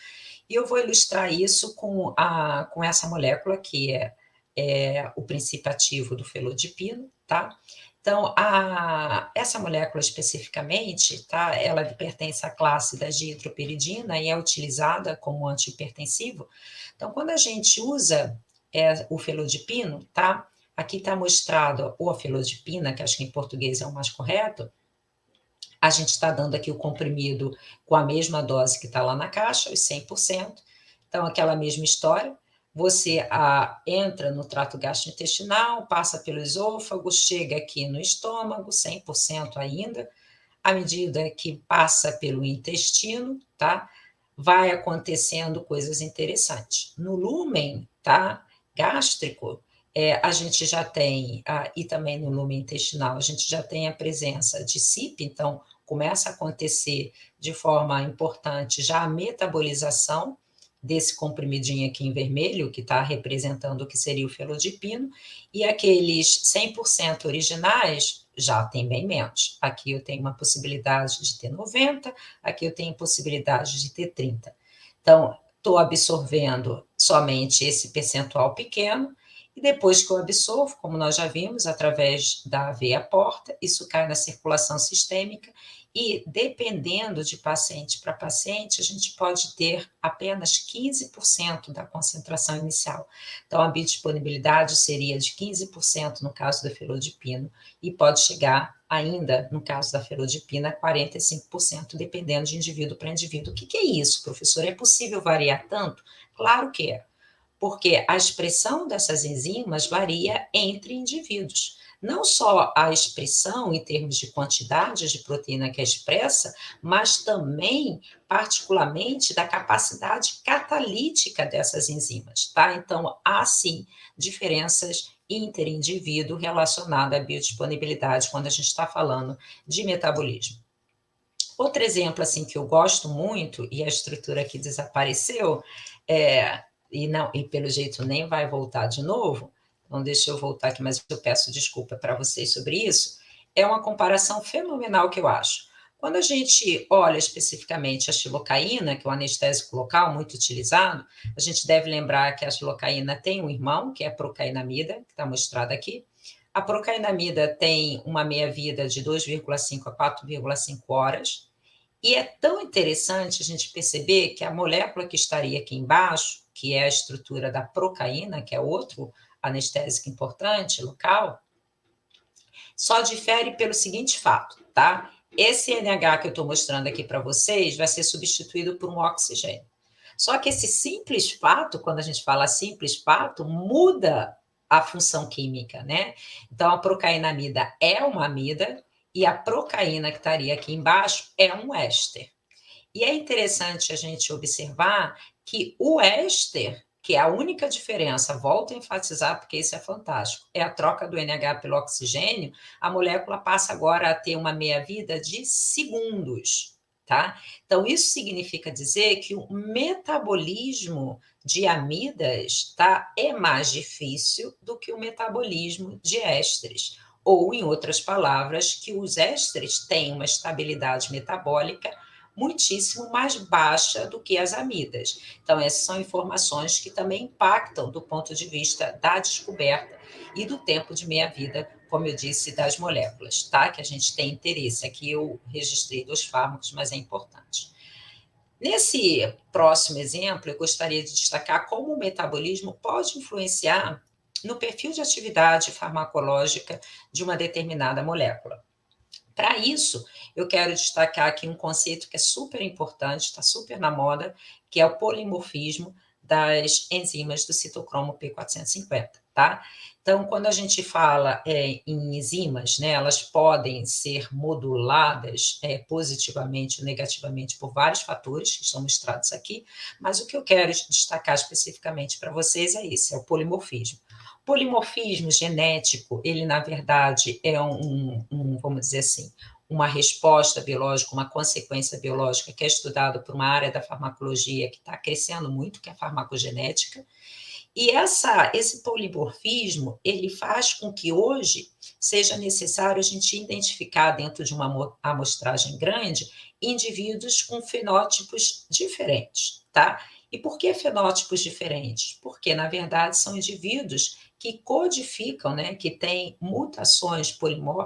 e eu vou ilustrar isso com essa molécula, que é o princípio ativo do felodipino, tá? Então, essa molécula especificamente, tá? Ela pertence à classe da dihidropiridina e é utilizada como antihipertensivo. Então, quando a gente usa o felodipino, tá? Aqui está mostrado a felodipina, que acho que em português é o mais correto. A gente está dando aqui o comprimido com a mesma dose que está lá na caixa, os 100%. Então, aquela mesma história. Você entra no trato gastrointestinal, passa pelo esôfago, chega aqui no estômago, 100% ainda. À medida que passa pelo intestino, tá? Vai acontecendo coisas interessantes. No lúmen, tá? Gástrico, a gente já tem, e também no lume intestinal, a gente já tem a presença de CYP, então começa a acontecer de forma importante já a metabolização desse comprimidinho aqui em vermelho, que está representando o que seria o felodipino, e aqueles 100% originais já tem bem menos. Aqui eu tenho uma possibilidade de ter 90, aqui eu tenho possibilidade de ter 30. Então, estou absorvendo somente esse percentual pequeno, e depois que eu absorvo, como nós já vimos, através da veia porta, isso cai na circulação sistêmica, e dependendo de paciente para paciente, a gente pode ter apenas 15% da concentração inicial. Então, a biodisponibilidade seria de 15% no caso da felodipino, e pode chegar ainda, no caso da felodipina, a 45%, dependendo de indivíduo para indivíduo. O que é isso, professor? É possível variar tanto? Claro que é, porque a expressão dessas enzimas varia entre indivíduos. Não só a expressão em termos de quantidade de proteína que é expressa, mas também, particularmente, da capacidade catalítica dessas enzimas, tá? Então, há sim diferenças interindivíduo relacionadas à biodisponibilidade quando a gente está falando de metabolismo. Outro exemplo assim que eu gosto muito, e a estrutura aqui desapareceu, e pelo jeito nem vai voltar de novo, então deixa eu voltar aqui, mas eu peço desculpa para vocês sobre isso, é uma comparação fenomenal que eu acho. Quando a gente olha especificamente a xilocaína, que é o anestésico local muito utilizado, a gente deve lembrar que a xilocaína tem um irmão, que é a procainamida, que está mostrado aqui. A procainamida tem uma meia-vida de 2,5 a 4,5 horas, e é tão interessante a gente perceber que a molécula que estaria aqui embaixo, que é a estrutura da procaína, que é outro anestésico importante local, só difere pelo seguinte fato, tá? Esse NH que eu estou mostrando aqui para vocês vai ser substituído por um oxigênio. Só que esse simples fato, quando a gente fala simples fato, muda a função química, né? Então, a procainamida é uma amida e a procaína que estaria aqui embaixo é um éster. E é interessante a gente observar que o éster, que é a única diferença, volto a enfatizar porque isso é fantástico, é a troca do NH pelo oxigênio, a molécula passa agora a ter uma meia-vida de segundos, tá? Então, isso significa dizer que o metabolismo de amidas, tá, é mais difícil do que o metabolismo de ésteres. Ou, em outras palavras, que os ésteres têm uma estabilidade metabólica muitíssimo mais baixa do que as amidas. Então, essas são informações que também impactam do ponto de vista da descoberta e do tempo de meia-vida, como eu disse, das moléculas, tá? Que a gente tem interesse. Aqui eu registrei 2 fármacos, mas é importante. Nesse próximo exemplo, eu gostaria de destacar como o metabolismo pode influenciar no perfil de atividade farmacológica de uma determinada molécula. Para isso, eu quero destacar aqui um conceito que é super importante, está super na moda, que é o polimorfismo das enzimas do citocromo P450, tá? Então, quando a gente fala em enzimas, né, elas podem ser moduladas positivamente ou negativamente por vários fatores que estão mostrados aqui, mas o que eu quero destacar especificamente para vocês é esse, é o polimorfismo. Polimorfismo genético, ele na verdade é vamos dizer assim, uma resposta biológica, uma consequência biológica que é estudado por uma área da farmacologia que está crescendo muito, que é a farmacogenética. E esse polimorfismo, ele faz com que hoje seja necessário a gente identificar dentro de uma amostragem grande indivíduos com fenótipos diferentes, tá? E por que fenótipos diferentes? Porque, na verdade, são indivíduos que codificam, né, que têm mutações,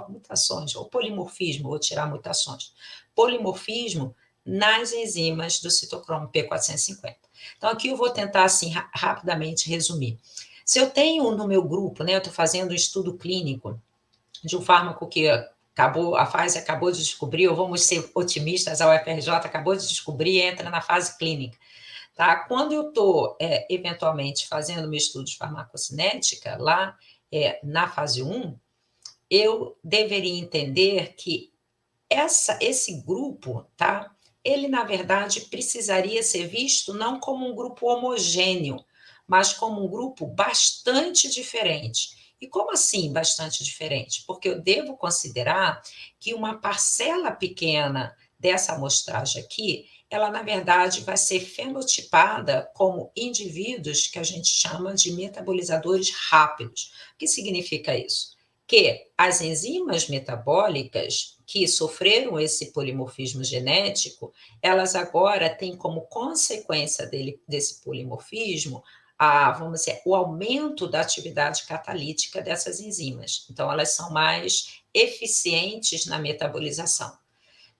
mutações, ou polimorfismo, vou tirar mutações, polimorfismo nas enzimas do citocromo P450. Então, aqui eu vou tentar, assim, rapidamente resumir. Se eu tenho no meu grupo, né, eu estou fazendo um estudo clínico de um fármaco que a Pfizer acabou de descobrir, ou vamos ser otimistas, a UFRJ acabou de descobrir e entra na fase clínica. Tá? Quando eu estou, eventualmente, fazendo meu estudo de farmacocinética, lá na fase 1, eu deveria entender que esse grupo, tá? Ele, na verdade, precisaria ser visto não como um grupo homogêneo, mas como um grupo bastante diferente. E como assim bastante diferente? Porque eu devo considerar que uma parcela pequena dessa amostragem aqui, ela, na verdade, vai ser fenotipada como indivíduos que a gente chama de metabolizadores rápidos. O que significa isso? Que as enzimas metabólicas que sofreram esse polimorfismo genético, elas agora têm como consequência desse polimorfismo vamos dizer, o aumento da atividade catalítica dessas enzimas. Então, elas são mais eficientes na metabolização.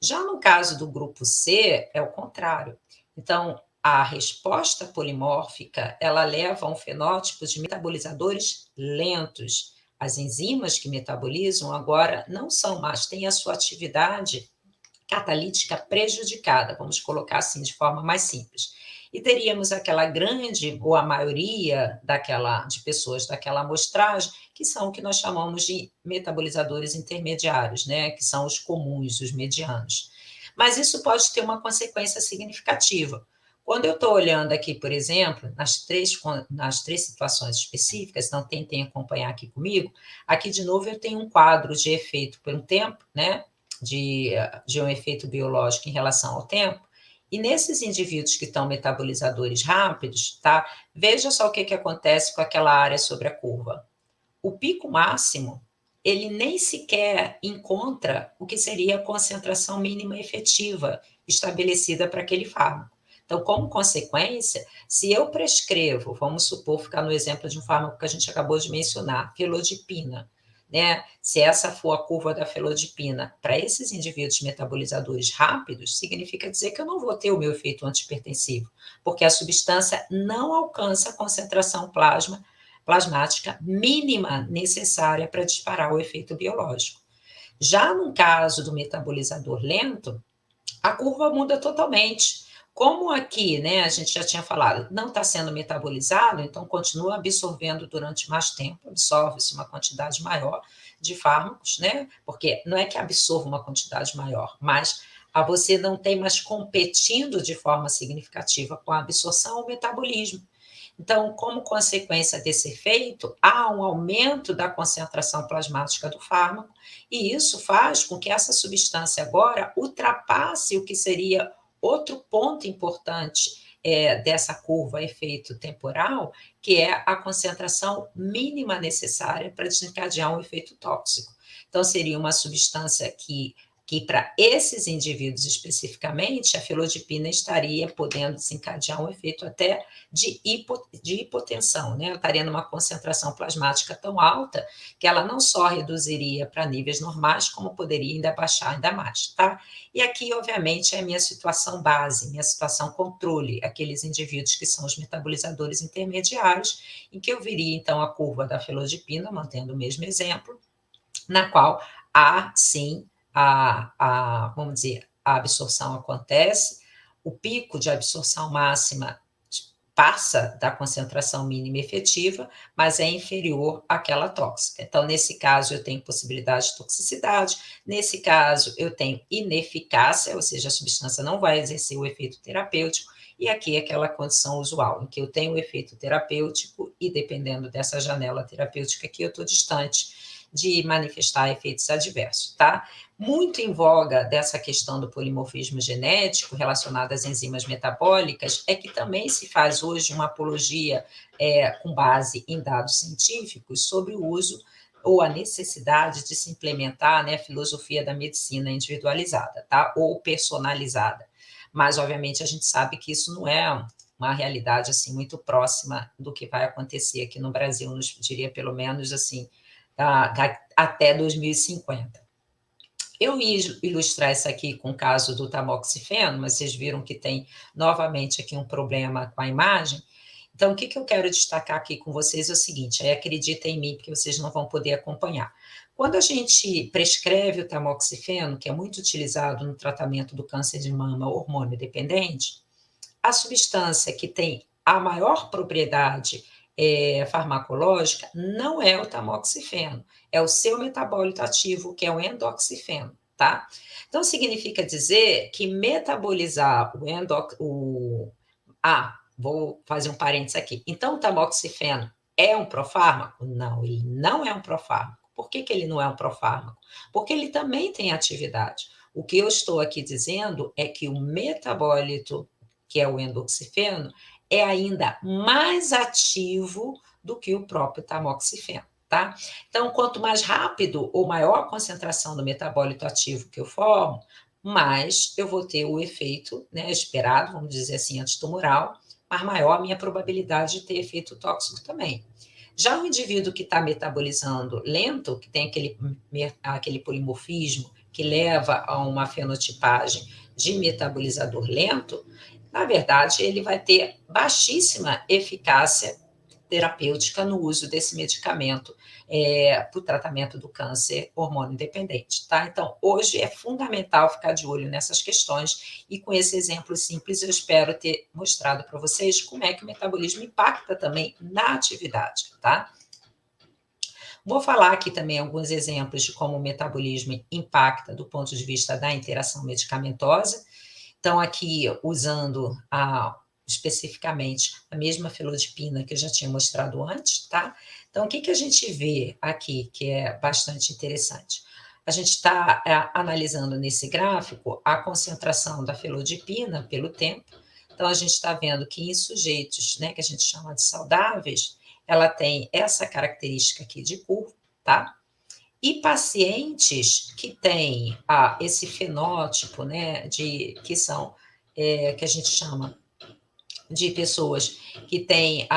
Já no caso do grupo C, é o contrário. Então, a resposta polimórfica, ela leva a um fenótipo de metabolizadores lentos. As enzimas que metabolizam agora não são mais, têm a sua atividade catalítica prejudicada, vamos colocar assim de forma mais simples. E teríamos aquela grande, ou a maioria de pessoas daquela amostragem, que são o que nós chamamos de metabolizadores intermediários, né? Que são os comuns, os medianos. Mas isso pode ter uma consequência significativa. Quando eu estou olhando aqui, por exemplo, nas três situações específicas, então tentem acompanhar aqui comigo, aqui de novo eu tenho um quadro de efeito por um tempo, né? De um efeito biológico em relação ao tempo, e nesses indivíduos que estão metabolizadores rápidos, tá? Veja só o que acontece com aquela área sobre a curva. o pico máximo, ele nem sequer encontra o que seria a concentração mínima efetiva estabelecida para aquele fármaco. Então, como consequência, se eu prescrevo, vamos supor, ficar no exemplo de um fármaco que a gente acabou de mencionar, felodipina, né? Se essa for a curva da felodipina para esses indivíduos metabolizadores rápidos, significa dizer que eu não vou ter o meu efeito antihipertensivo, porque a substância não alcança a concentração plasmática mínima necessária para disparar o efeito biológico. Já no caso do metabolizador lento, a curva muda totalmente. Como aqui, né, a gente já tinha falado, não está sendo metabolizado, então continua absorvendo durante mais tempo, absorve-se uma quantidade maior de fármacos, né? Porque não é que absorva uma quantidade maior, mas você não tem mais competindo de forma significativa com a absorção ou metabolismo. Então, como consequência desse efeito, há um aumento da concentração plasmática do fármaco, e isso faz com que essa substância agora ultrapasse o que seria outro ponto importante dessa curva efeito temporal, que é a concentração mínima necessária para desencadear um efeito tóxico. Então, seria uma substância que para esses indivíduos especificamente, a felodipina estaria podendo desencadear um efeito até de hipotensão, né? Ela estaria numa concentração plasmática tão alta que ela não só reduziria para níveis normais, como poderia ainda baixar ainda mais, tá? E aqui, obviamente, é a minha situação base, minha situação controle, aqueles indivíduos que são os metabolizadores intermediários, em que eu viria, então, a curva da felodipina, mantendo o mesmo exemplo, na qual há, sim, vamos dizer, a absorção acontece, o pico de absorção máxima passa da concentração mínima efetiva, mas é inferior àquela tóxica. Então, nesse caso, eu tenho possibilidade de toxicidade, nesse caso, eu tenho ineficácia, ou seja, a substância não vai exercer o efeito terapêutico, e aqui é aquela condição usual, em que eu tenho o efeito terapêutico e, dependendo dessa janela terapêutica aqui, eu estou distante de manifestar efeitos adversos, tá? Muito em voga dessa questão do polimorfismo genético relacionado às enzimas metabólicas é que também se faz hoje uma apologia com base em dados científicos sobre o uso ou a necessidade de se implementar, né, a filosofia da medicina individualizada, tá? Ou personalizada. Mas, obviamente, a gente sabe que isso não é uma realidade assim muito próxima do que vai acontecer aqui no Brasil, nos diria pelo menos assim, até 2050. Eu ia ilustrar isso aqui com o caso do tamoxifeno, mas vocês viram que tem novamente aqui um problema com a imagem. Então, o que eu quero destacar aqui com vocês é o seguinte, aí acreditem em mim, porque vocês não vão poder acompanhar. Quando a gente prescreve o tamoxifeno, que é muito utilizado no tratamento do câncer de mama hormônio dependente, a substância que tem a maior propriedade farmacológica não é o tamoxifeno, é o seu metabólito ativo, que é o endoxifeno, tá? Então, significa dizer que metabolizar vou fazer um parênteses aqui. Então, o tamoxifeno é um profármaco? Não, ele não é um profármaco. Por que ele não é um profármaco? Porque ele também tem atividade. O que eu estou aqui dizendo é que o metabólito, que é o endoxifeno, é ainda mais ativo do que o próprio tamoxifeno, tá? Então, quanto mais rápido ou maior a concentração do metabólito ativo que eu formo, mais eu vou ter o efeito, né, esperado, vamos dizer assim, antitumoral, mas maior a minha probabilidade de ter efeito tóxico também. Já o indivíduo que está metabolizando lento, que tem aquele polimorfismo que leva a uma fenotipagem de metabolizador lento, na verdade, ele vai ter baixíssima eficácia terapêutica no uso desse medicamento para o tratamento do câncer hormônio dependente, tá? Então, hoje é fundamental ficar de olho nessas questões e com esse exemplo simples eu espero ter mostrado para vocês como é que o metabolismo impacta também na atividade, tá? Vou falar aqui também alguns exemplos de como o metabolismo impacta do ponto de vista da interação medicamentosa. Então, aqui, usando especificamente a mesma felodipina que eu já tinha mostrado antes, tá? Então, o que a gente vê aqui, que é bastante interessante? A gente está analisando nesse gráfico a concentração da felodipina pelo tempo. Então, a gente está vendo que em sujeitos, né, que a gente chama de saudáveis, ela tem essa característica aqui de curva, tá? E pacientes que têm esse fenótipo, né, que são, que a gente chama de pessoas que têm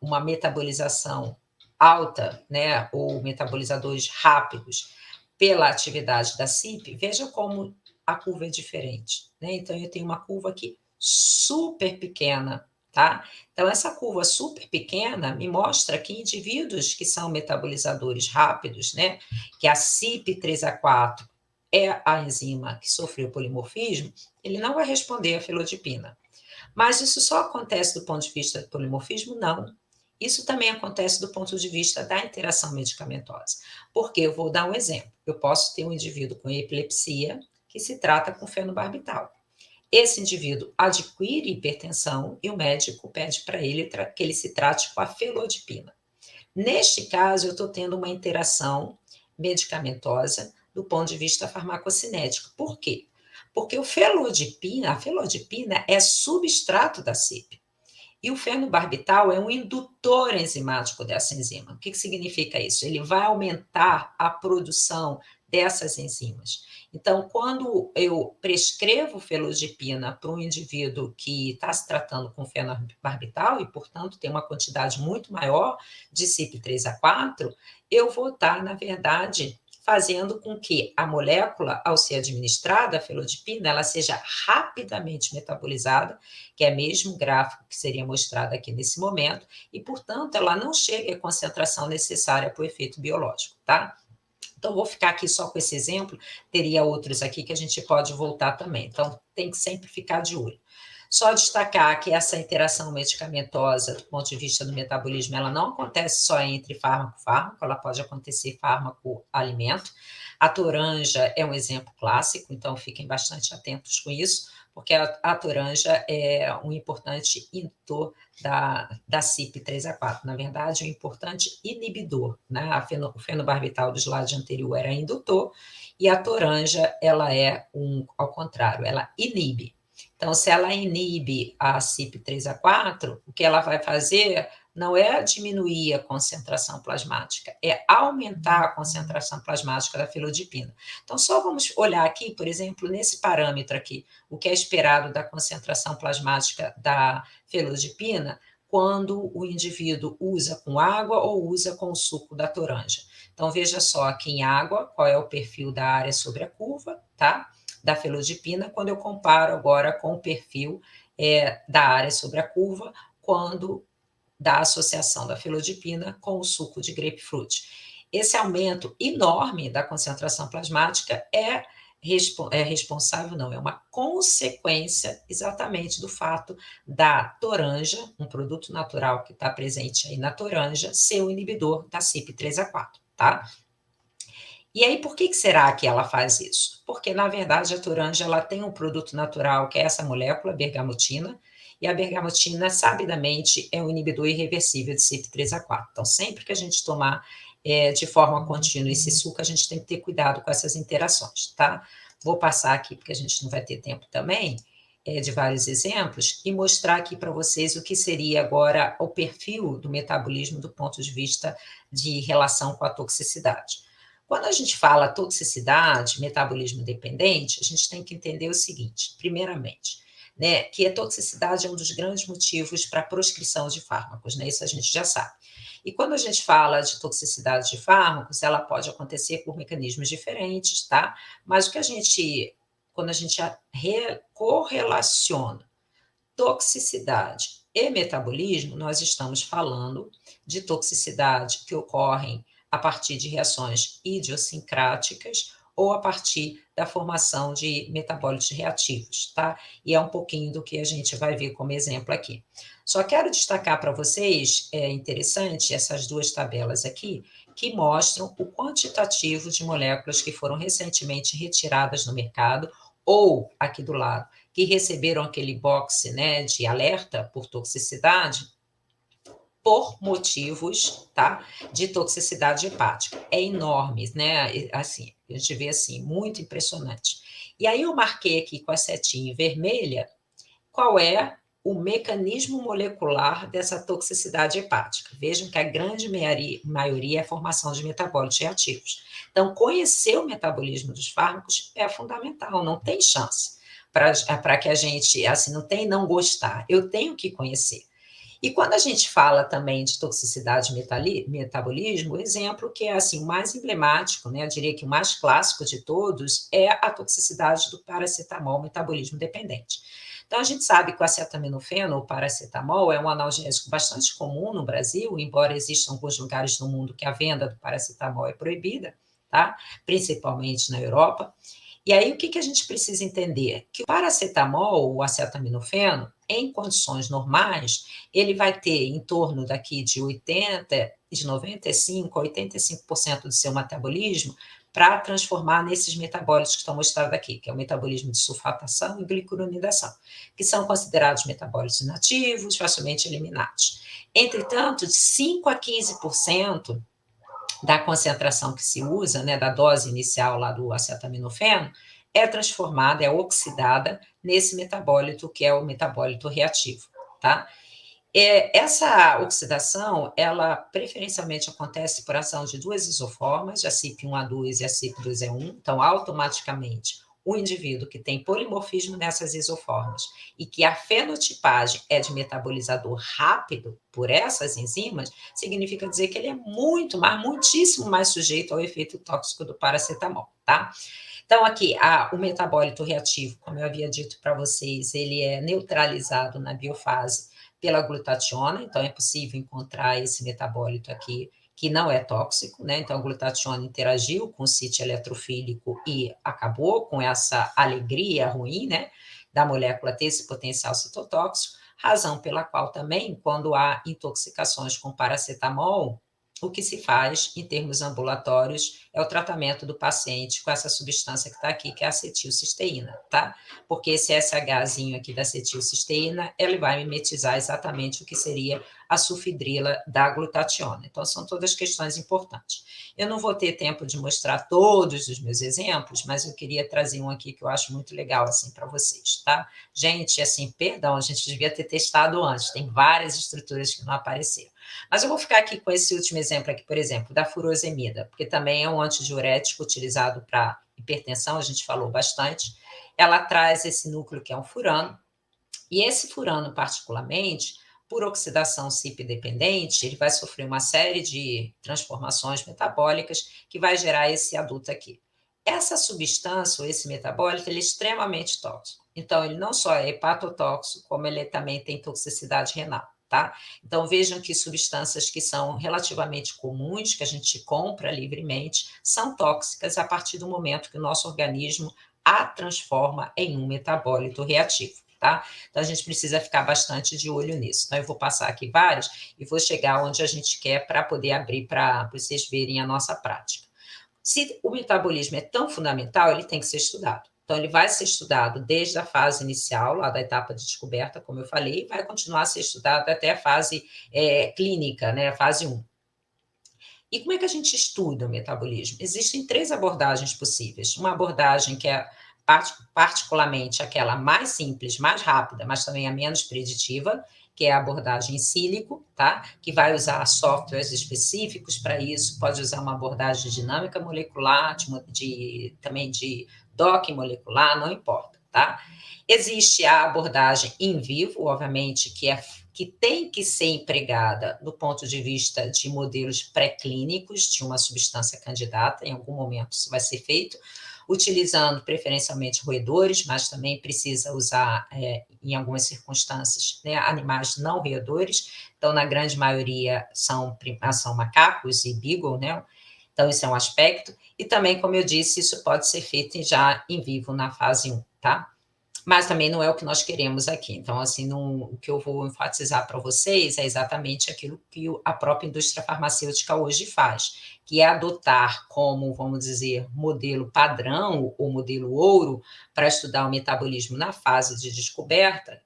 uma metabolização alta, né, ou metabolizadores rápidos pela atividade da CYP, veja como a curva é diferente, né? Então, eu tenho uma curva aqui super pequena, tá? Então, essa curva super pequena me mostra que indivíduos que são metabolizadores rápidos, né, que a CYP3A4 é a enzima que sofreu polimorfismo, ele não vai responder à felodipina. Mas isso só acontece do ponto de vista do polimorfismo? Não. Isso também acontece do ponto de vista da interação medicamentosa. Porque eu vou dar um exemplo. Eu posso ter um indivíduo com epilepsia que se trata com fenobarbital. Esse indivíduo adquire hipertensão e o médico pede para ele que ele se trate com a felodipina. Neste caso, eu estou tendo uma interação medicamentosa do ponto de vista farmacocinético. Por quê? Porque a felodipina é substrato da CYP. E o fenobarbital é um indutor enzimático dessa enzima. O que significa isso? Ele vai aumentar a produção dessas enzimas. Então, quando eu prescrevo felodipina para um indivíduo que está se tratando com fenobarbital e, portanto, tem uma quantidade muito maior de CYP3A4, eu vou estar, na verdade, fazendo com que a molécula, ao ser administrada, a felodipina, ela seja rapidamente metabolizada, que é mesmo o gráfico que seria mostrado aqui nesse momento, e, portanto, ela não chega à concentração necessária para o efeito biológico, tá? Então, vou ficar aqui só com esse exemplo, teria outros aqui que a gente pode voltar também. Então, tem que sempre ficar de olho. Só destacar que essa interação medicamentosa, do ponto de vista do metabolismo, ela não acontece só entre fármaco e fármaco, ela pode acontecer fármaco-alimento. A toranja é um exemplo clássico, então fiquem bastante atentos com isso, porque a toranja é um importante indutor da CYP3A4. Na verdade, é um importante inibidor, né? O fenobarbital do slide anterior era indutor, e a toranja, ela é ao contrário, ela inibe. Então, se ela inibe a CYP3A4, o que ela vai fazer não é diminuir a concentração plasmática, é aumentar a concentração plasmática da felodipina. Então, só vamos olhar aqui, por exemplo, nesse parâmetro aqui, o que é esperado da concentração plasmática da felodipina quando o indivíduo usa com água ou usa com o suco da toranja. Então, veja só aqui em água, qual é o perfil da área sobre a curva, tá? Da felodipina, quando eu comparo agora com o perfil da área sobre a curva, quando da associação da felodipina com o suco de grapefruit. Esse aumento enorme da concentração plasmática é responsável, não, é uma consequência exatamente do fato da toranja, um produto natural que está presente aí na toranja, ser o inibidor da CYP3A4, tá? E aí, por que será que ela faz isso? Porque, na verdade, a toranja ela tem um produto natural, que é essa molécula, bergamotina, e a bergamotina, sabidamente, é um inibidor irreversível de CYP3A4. Então, sempre que a gente tomar de forma contínua esse suco, a gente tem que ter cuidado com essas interações, tá? Vou passar aqui, porque a gente não vai ter tempo também, de vários exemplos, e mostrar aqui para vocês o que seria agora o perfil do metabolismo do ponto de vista de relação com a toxicidade. Quando a gente fala toxicidade, metabolismo dependente, a gente tem que entender o seguinte, primeiramente, né, que a toxicidade é um dos grandes motivos para a proscrição de fármacos, né, isso a gente já sabe. E quando a gente fala de toxicidade de fármacos, ela pode acontecer por mecanismos diferentes, tá? Mas quando a gente correlaciona toxicidade e metabolismo, nós estamos falando de toxicidade que ocorrem a partir de reações idiosincráticas ou a partir da formação de metabólitos reativos, tá? E é um pouquinho do que a gente vai ver como exemplo aqui. Só quero destacar para vocês, é interessante, essas duas tabelas aqui, que mostram o quantitativo de moléculas que foram recentemente retiradas no mercado, ou, aqui do lado, que receberam aquele box, né, de alerta por toxicidade, por motivos, tá, de toxicidade hepática. É enorme, né, assim, a gente vê assim, muito impressionante. E aí eu marquei aqui com a setinha vermelha qual é o mecanismo molecular dessa toxicidade hepática. Vejam que a grande maioria é a formação de metabólitos reativos. Então, conhecer o metabolismo dos fármacos é fundamental, não tem chance para que a gente, assim, não tem não gostar, eu tenho que conhecer. E quando a gente fala também de toxicidade metabolismo, o exemplo que é assim o mais emblemático, né, eu diria que o mais clássico de todos, é a toxicidade do paracetamol metabolismo dependente. Então a gente sabe que o acetaminofeno, ou paracetamol, é um analgésico bastante comum no Brasil, embora existam alguns lugares no mundo que a venda do paracetamol é proibida, tá? Principalmente na Europa. E aí, o que, que a gente precisa entender? Que o paracetamol, o acetaminofeno, em condições normais, ele vai ter em torno daqui de 80, de 95% a 85% do seu metabolismo para transformar nesses metabólitos que estão mostrados aqui, que é o metabolismo de sulfatação e glicuronidação, que são considerados metabólitos inativos, facilmente eliminados. Entretanto, de 5 a 15% da concentração que se usa, né, da dose inicial lá do acetaminofeno, é transformada, é oxidada nesse metabólito que é o metabólito reativo, tá? Essa oxidação, ela preferencialmente acontece por ação de duas isoformas, a CYP1A2 e a CYP2E1, então automaticamente o indivíduo que tem polimorfismo nessas isoformas e que a fenotipagem é de metabolizador rápido por essas enzimas, significa dizer que ele é muito mais, muitíssimo mais sujeito ao efeito tóxico do paracetamol, tá? Então, aqui, o metabólito reativo, como eu havia dito para vocês, ele é neutralizado na biofase pela glutationa, então é possível encontrar esse metabólito aqui que não é tóxico, né? Então, a glutationa interagiu com o sítio eletrofílico e acabou com essa alegria ruim, né? Da molécula ter esse potencial citotóxico, razão pela qual também, quando há intoxicações com paracetamol, o que se faz em termos ambulatórios é o tratamento do paciente com essa substância que está aqui, que é a acetilcisteína, tá? Porque esse SHzinho aqui da acetilcisteína, ele vai mimetizar exatamente o que seria a sulfidrila da glutationa. Então, são todas questões importantes. Eu não vou ter tempo de mostrar todos os meus exemplos, mas eu queria trazer um aqui que eu acho muito legal, assim, para vocês, tá? Gente, assim, perdão, a gente devia ter testado antes, tem várias estruturas que não apareceram. Mas eu vou ficar aqui com esse último exemplo aqui, por exemplo, da furosemida, porque também é um antidiurético utilizado para hipertensão, a gente falou bastante. Ela traz esse núcleo que é um furano, e esse furano, particularmente, por oxidação CYP-dependente, ele vai sofrer uma série de transformações metabólicas que vai gerar esse adulto aqui. Essa substância, ou esse metabólito, ele é extremamente tóxico. Então, ele não só é hepatotóxico, como ele também tem toxicidade renal, tá? Então, vejam que substâncias que são relativamente comuns, que a gente compra livremente, são tóxicas a partir do momento que o nosso organismo a transforma em um metabólito reativo. Tá? Então, a gente precisa ficar bastante de olho nisso. Então, eu vou passar aqui vários e vou chegar onde a gente quer para poder abrir para vocês verem a nossa prática. Se o metabolismo é tão fundamental, ele tem que ser estudado. Então, ele vai ser estudado desde a fase inicial, lá da etapa de descoberta, como eu falei, e vai continuar a ser estudado até a fase clínica, né, a fase 1. E como é que a gente estuda o metabolismo? Existem três abordagens possíveis. Uma abordagem que é particularmente aquela mais simples, mais rápida, mas também a menos preditiva, que é a abordagem em sílico, tá? Que vai usar softwares específicos para isso, pode usar uma abordagem dinâmica molecular, também de docking molecular, não importa, tá? Existe a abordagem in vivo, obviamente, que tem que ser empregada do ponto de vista de modelos pré-clínicos de uma substância candidata, em algum momento isso vai ser feito, utilizando preferencialmente roedores, mas também precisa usar, em algumas circunstâncias, né, animais não roedores, então na grande maioria são macacos e beagle, né? Então esse é um aspecto, e também, como eu disse, isso pode ser feito já em vivo na fase 1, tá? Mas também não é o que nós queremos aqui. Então, assim, o que eu vou enfatizar para vocês é exatamente aquilo que a própria indústria farmacêutica hoje faz, que é adotar como, vamos dizer, modelo padrão ou modelo ouro para estudar o metabolismo na fase de descoberta,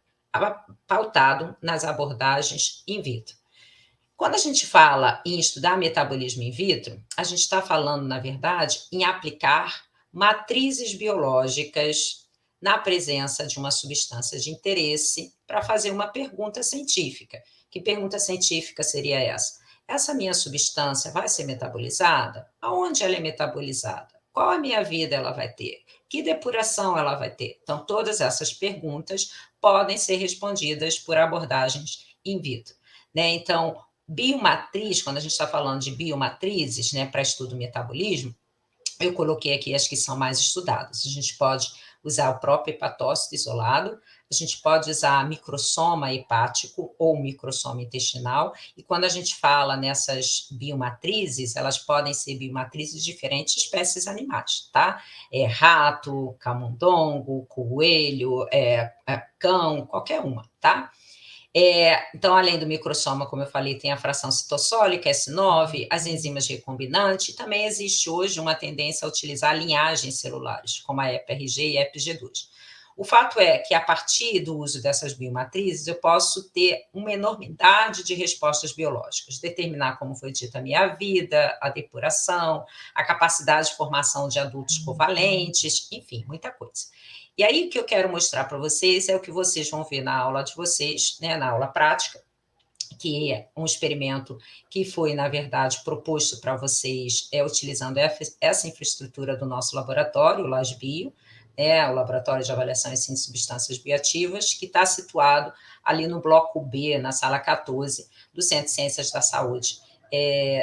pautado nas abordagens in vitro. Quando a gente fala em estudar metabolismo in vitro, a gente está falando, na verdade, em aplicar matrizes biológicas na presença de uma substância de interesse para fazer uma pergunta científica. Que pergunta científica seria essa? Essa minha substância vai ser metabolizada? Aonde ela é metabolizada? Qual a minha vida ela vai ter? Que depuração ela vai ter? Então, todas essas perguntas podem ser respondidas por abordagens in vitro, né? Então, biomatriz, quando a gente está falando de biomatrizes, né, para estudo do metabolismo, eu coloquei aqui as que são mais estudadas. A gente pode usar o próprio hepatócito isolado, a gente pode usar microssoma hepático ou microssoma intestinal, e quando a gente fala nessas biomatrizes, elas podem ser biomatrizes de diferentes espécies animais, tá? Rato, camundongo, coelho, cão, qualquer uma, tá? Então, além do microssoma, como eu falei, tem a fração citossólica, S9, as enzimas recombinantes, e também existe hoje uma tendência a utilizar linhagens celulares, como a EPRG e a EPG2. O fato é que, a partir do uso dessas biomatrizes, eu posso ter uma enormidade de respostas biológicas, determinar, como foi dito, a minha vida, a depuração, a capacidade de formação de adultos covalentes, enfim, muita coisa. E aí o que eu quero mostrar para vocês é o que vocês vão ver na aula de vocês, né, na aula prática, que é um experimento que foi, na verdade, proposto para vocês utilizando essa infraestrutura do nosso laboratório, o LASBio, o Laboratório de Avaliação e Síntese de Substâncias Bioativas, que está situado ali no bloco B, na sala 14, do Centro de Ciências da Saúde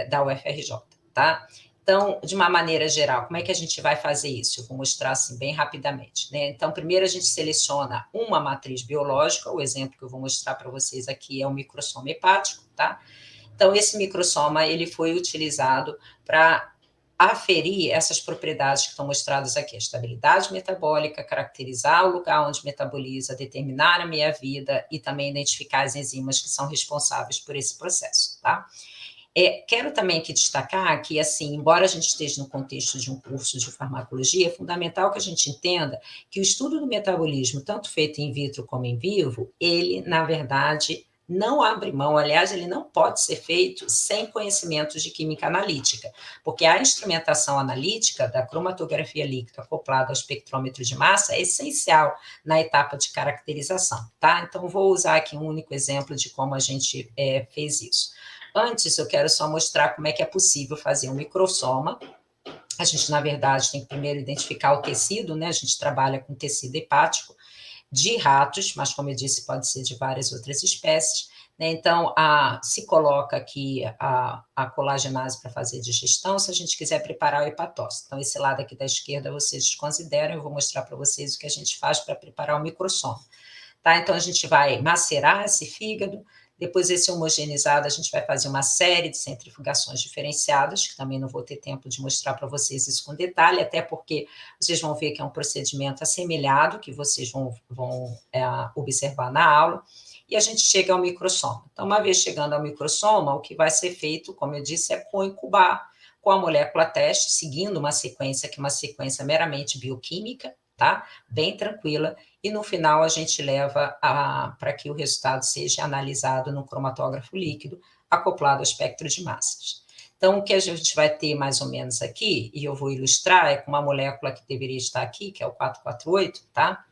da UFRJ, tá? Então, de uma maneira geral, como é que a gente vai fazer isso? Eu vou mostrar assim bem rapidamente, né? Então, primeiro a gente seleciona uma matriz biológica, o exemplo que eu vou mostrar para vocês aqui é o microssoma hepático, tá? Então, esse microssoma, ele foi utilizado para aferir essas propriedades que estão mostradas aqui, a estabilidade metabólica, caracterizar o lugar onde metaboliza, determinar a meia-vida e também identificar as enzimas que são responsáveis por esse processo, tá? Quero também aqui destacar que, assim, embora a gente esteja no contexto de um curso de farmacologia, é fundamental que a gente entenda que o estudo do metabolismo, tanto feito in vitro como em vivo, ele, na verdade, não abre mão, aliás, ele não pode ser feito sem conhecimentos de química analítica, porque a instrumentação analítica da cromatografia líquida acoplada ao espectrômetro de massa é essencial na etapa de caracterização, tá? Então, vou usar aqui um único exemplo de como a gente fez isso. Antes, eu quero só mostrar como é que é possível fazer um microssoma. A gente, na verdade, tem que primeiro identificar o tecido, né? A gente trabalha com tecido hepático de ratos, mas, como eu disse, pode ser de várias outras espécies, né? Então, se coloca aqui a colagenase para fazer digestão, se a gente quiser preparar o hepatócito. Então, esse lado aqui da esquerda vocês desconsideram, eu vou mostrar para vocês o que a gente faz para preparar o microssoma. Tá? Então, a gente vai macerar esse fígado, depois esse homogeneizado, a gente vai fazer uma série de centrifugações diferenciadas, que também não vou ter tempo de mostrar para vocês isso com detalhe, até porque vocês vão ver que é um procedimento assemelhado, que vocês vão observar na aula, e a gente chega ao microssoma. Então, uma vez chegando ao microssoma, o que vai ser feito, como eu disse, é co-incubar com a molécula teste, seguindo uma sequência que é uma sequência meramente bioquímica, tá? Bem tranquila, e no final a gente leva para que o resultado seja analisado no cromatógrafo líquido, acoplado ao espectro de massas. Então, o que a gente vai ter mais ou menos aqui, e eu vou ilustrar, é com uma molécula que deveria estar aqui, que é o 448, tá?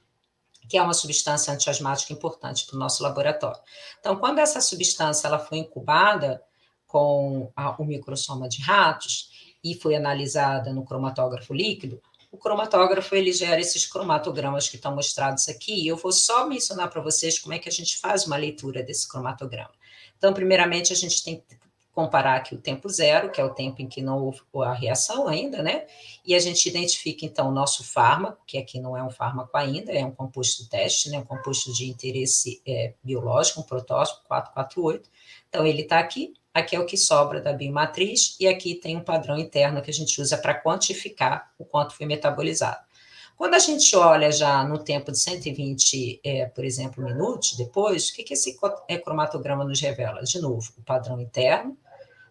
Que é uma substância antiasmática importante para o nosso laboratório. Então, quando essa substância ela foi incubada com o microssoma de ratos e foi analisada no cromatógrafo líquido, o cromatógrafo ele gera esses cromatogramas que estão mostrados aqui, e eu vou só mencionar para vocês como é que a gente faz uma leitura desse cromatograma. Então, primeiramente, a gente tem que comparar aqui o tempo zero, que é o tempo em que não houve a reação ainda, né? E a gente identifica, então, o nosso fármaco, que aqui não é um fármaco ainda, é um composto teste, né? Um composto de interesse biológico, um protótipo 448. Então, ele está aqui. Aqui é o que sobra da biomatriz, e aqui tem um padrão interno que a gente usa para quantificar o quanto foi metabolizado. Quando a gente olha já no tempo de 120, por exemplo, minutos depois, o que esse cromatograma nos revela? De novo, o padrão interno.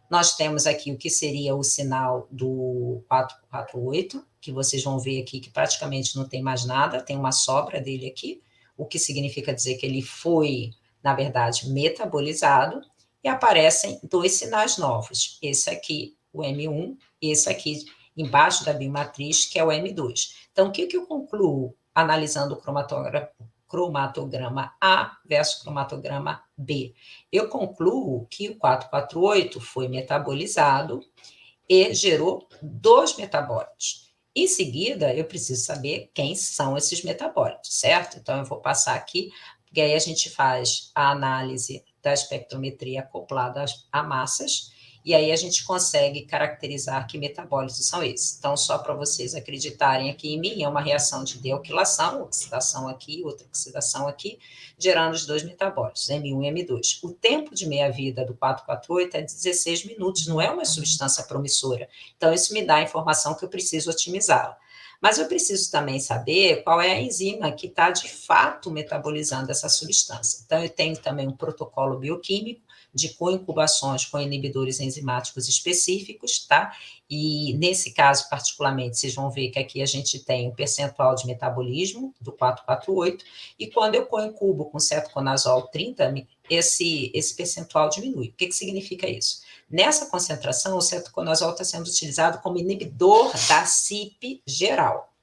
Nós temos aqui o que seria o sinal do 448, que vocês vão ver aqui que praticamente não tem mais nada, tem uma sobra dele aqui, o que significa dizer que ele foi, na verdade, metabolizado, e aparecem dois sinais novos, esse aqui, o M1, e esse aqui embaixo da biomatriz, que é o M2. Então, o que eu concluo analisando o cromatograma A versus cromatograma B. Eu concluo que o 448 foi metabolizado e gerou 2 metabólitos. Em seguida, eu preciso saber quem são esses metabólitos, certo? Então, eu vou passar aqui, porque aí a gente faz a análise da espectrometria acoplada a massas, e aí a gente consegue caracterizar que metabólitos são esses. Então, só para vocês acreditarem aqui em mim, é uma reação de dealquilação, oxidação aqui, outra oxidação aqui, gerando os 2 metabólitos, M1 e M2. O tempo de meia-vida do 448 é 16 minutos, não é uma substância promissora. Então, isso me dá a informação que eu preciso otimizá-la. Mas eu preciso também saber qual é a enzima que está, de fato, metabolizando essa substância. Então, eu tenho também um protocolo bioquímico de co-incubações com inibidores enzimáticos específicos, tá? E nesse caso, particularmente, vocês vão ver que aqui a gente tem o percentual de metabolismo do 448, e quando eu co-incubo com cetoconazol 30, esse percentual diminui. O que significa isso? Nessa concentração, o cetoconazol está sendo utilizado como inibidor da CYP geral.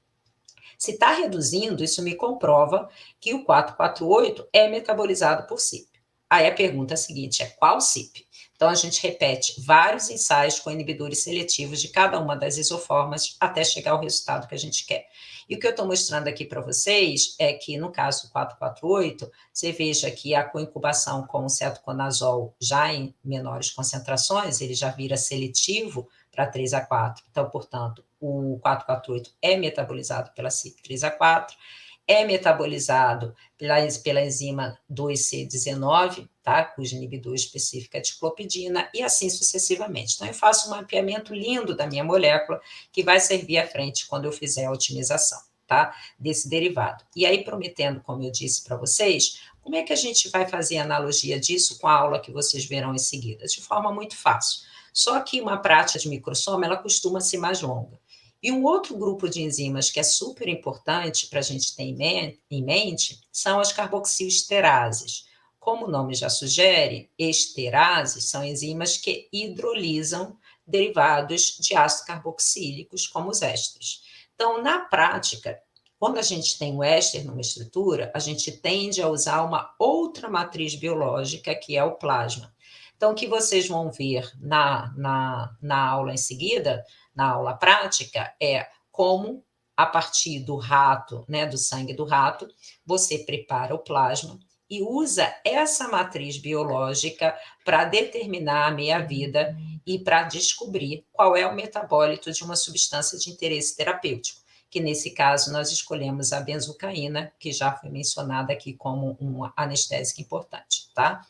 Se está reduzindo, isso me comprova que o 448 é metabolizado por CYP. Aí a pergunta seguinte é: qual CYP? Então, a gente repete vários ensaios com inibidores seletivos de cada uma das isoformas até chegar ao resultado que a gente quer. E o que eu estou mostrando aqui para vocês é que, no caso do 448, você veja que a coincubação com o cetoconazol já em menores concentrações, ele já vira seletivo para 3 a 4. Então, portanto, o 448 é metabolizado pela CYP 3 a 4, é metabolizado pela enzima 2C19, tá? Cujo inibidor específico é a diclopidina, e assim sucessivamente. Então, eu faço um mapeamento lindo da minha molécula, que vai servir à frente quando eu fizer a otimização, tá? Desse derivado. E aí, prometendo, como eu disse para vocês, como é que a gente vai fazer a analogia disso com a aula que vocês verão em seguida? De forma muito fácil. Só que uma prática de microsoma, ela costuma ser mais longa. E um outro grupo de enzimas que é super importante para a gente ter em mente são as carboxilesterases. Como o nome já sugere, esterases são enzimas que hidrolisam derivados de ácidos carboxílicos, como os ésteres. Então, na prática, quando a gente tem o éster numa estrutura, a gente tende a usar uma outra matriz biológica, que é o plasma. Então, o que vocês vão ver na aula em seguida, na aula prática, é como, a partir do rato, né, do sangue do rato, você prepara o plasma e usa essa matriz biológica para determinar a meia-vida e para descobrir qual é o metabólito de uma substância de interesse terapêutico, que nesse caso nós escolhemos a benzocaína, que já foi mencionada aqui como um anestésico importante, tá?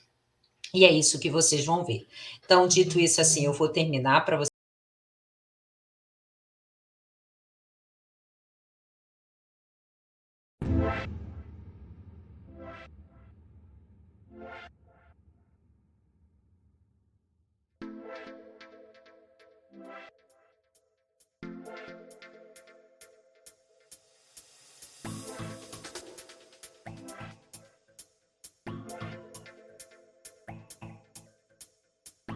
E é isso que vocês vão ver. Então, dito isso, assim, eu vou terminar para vocês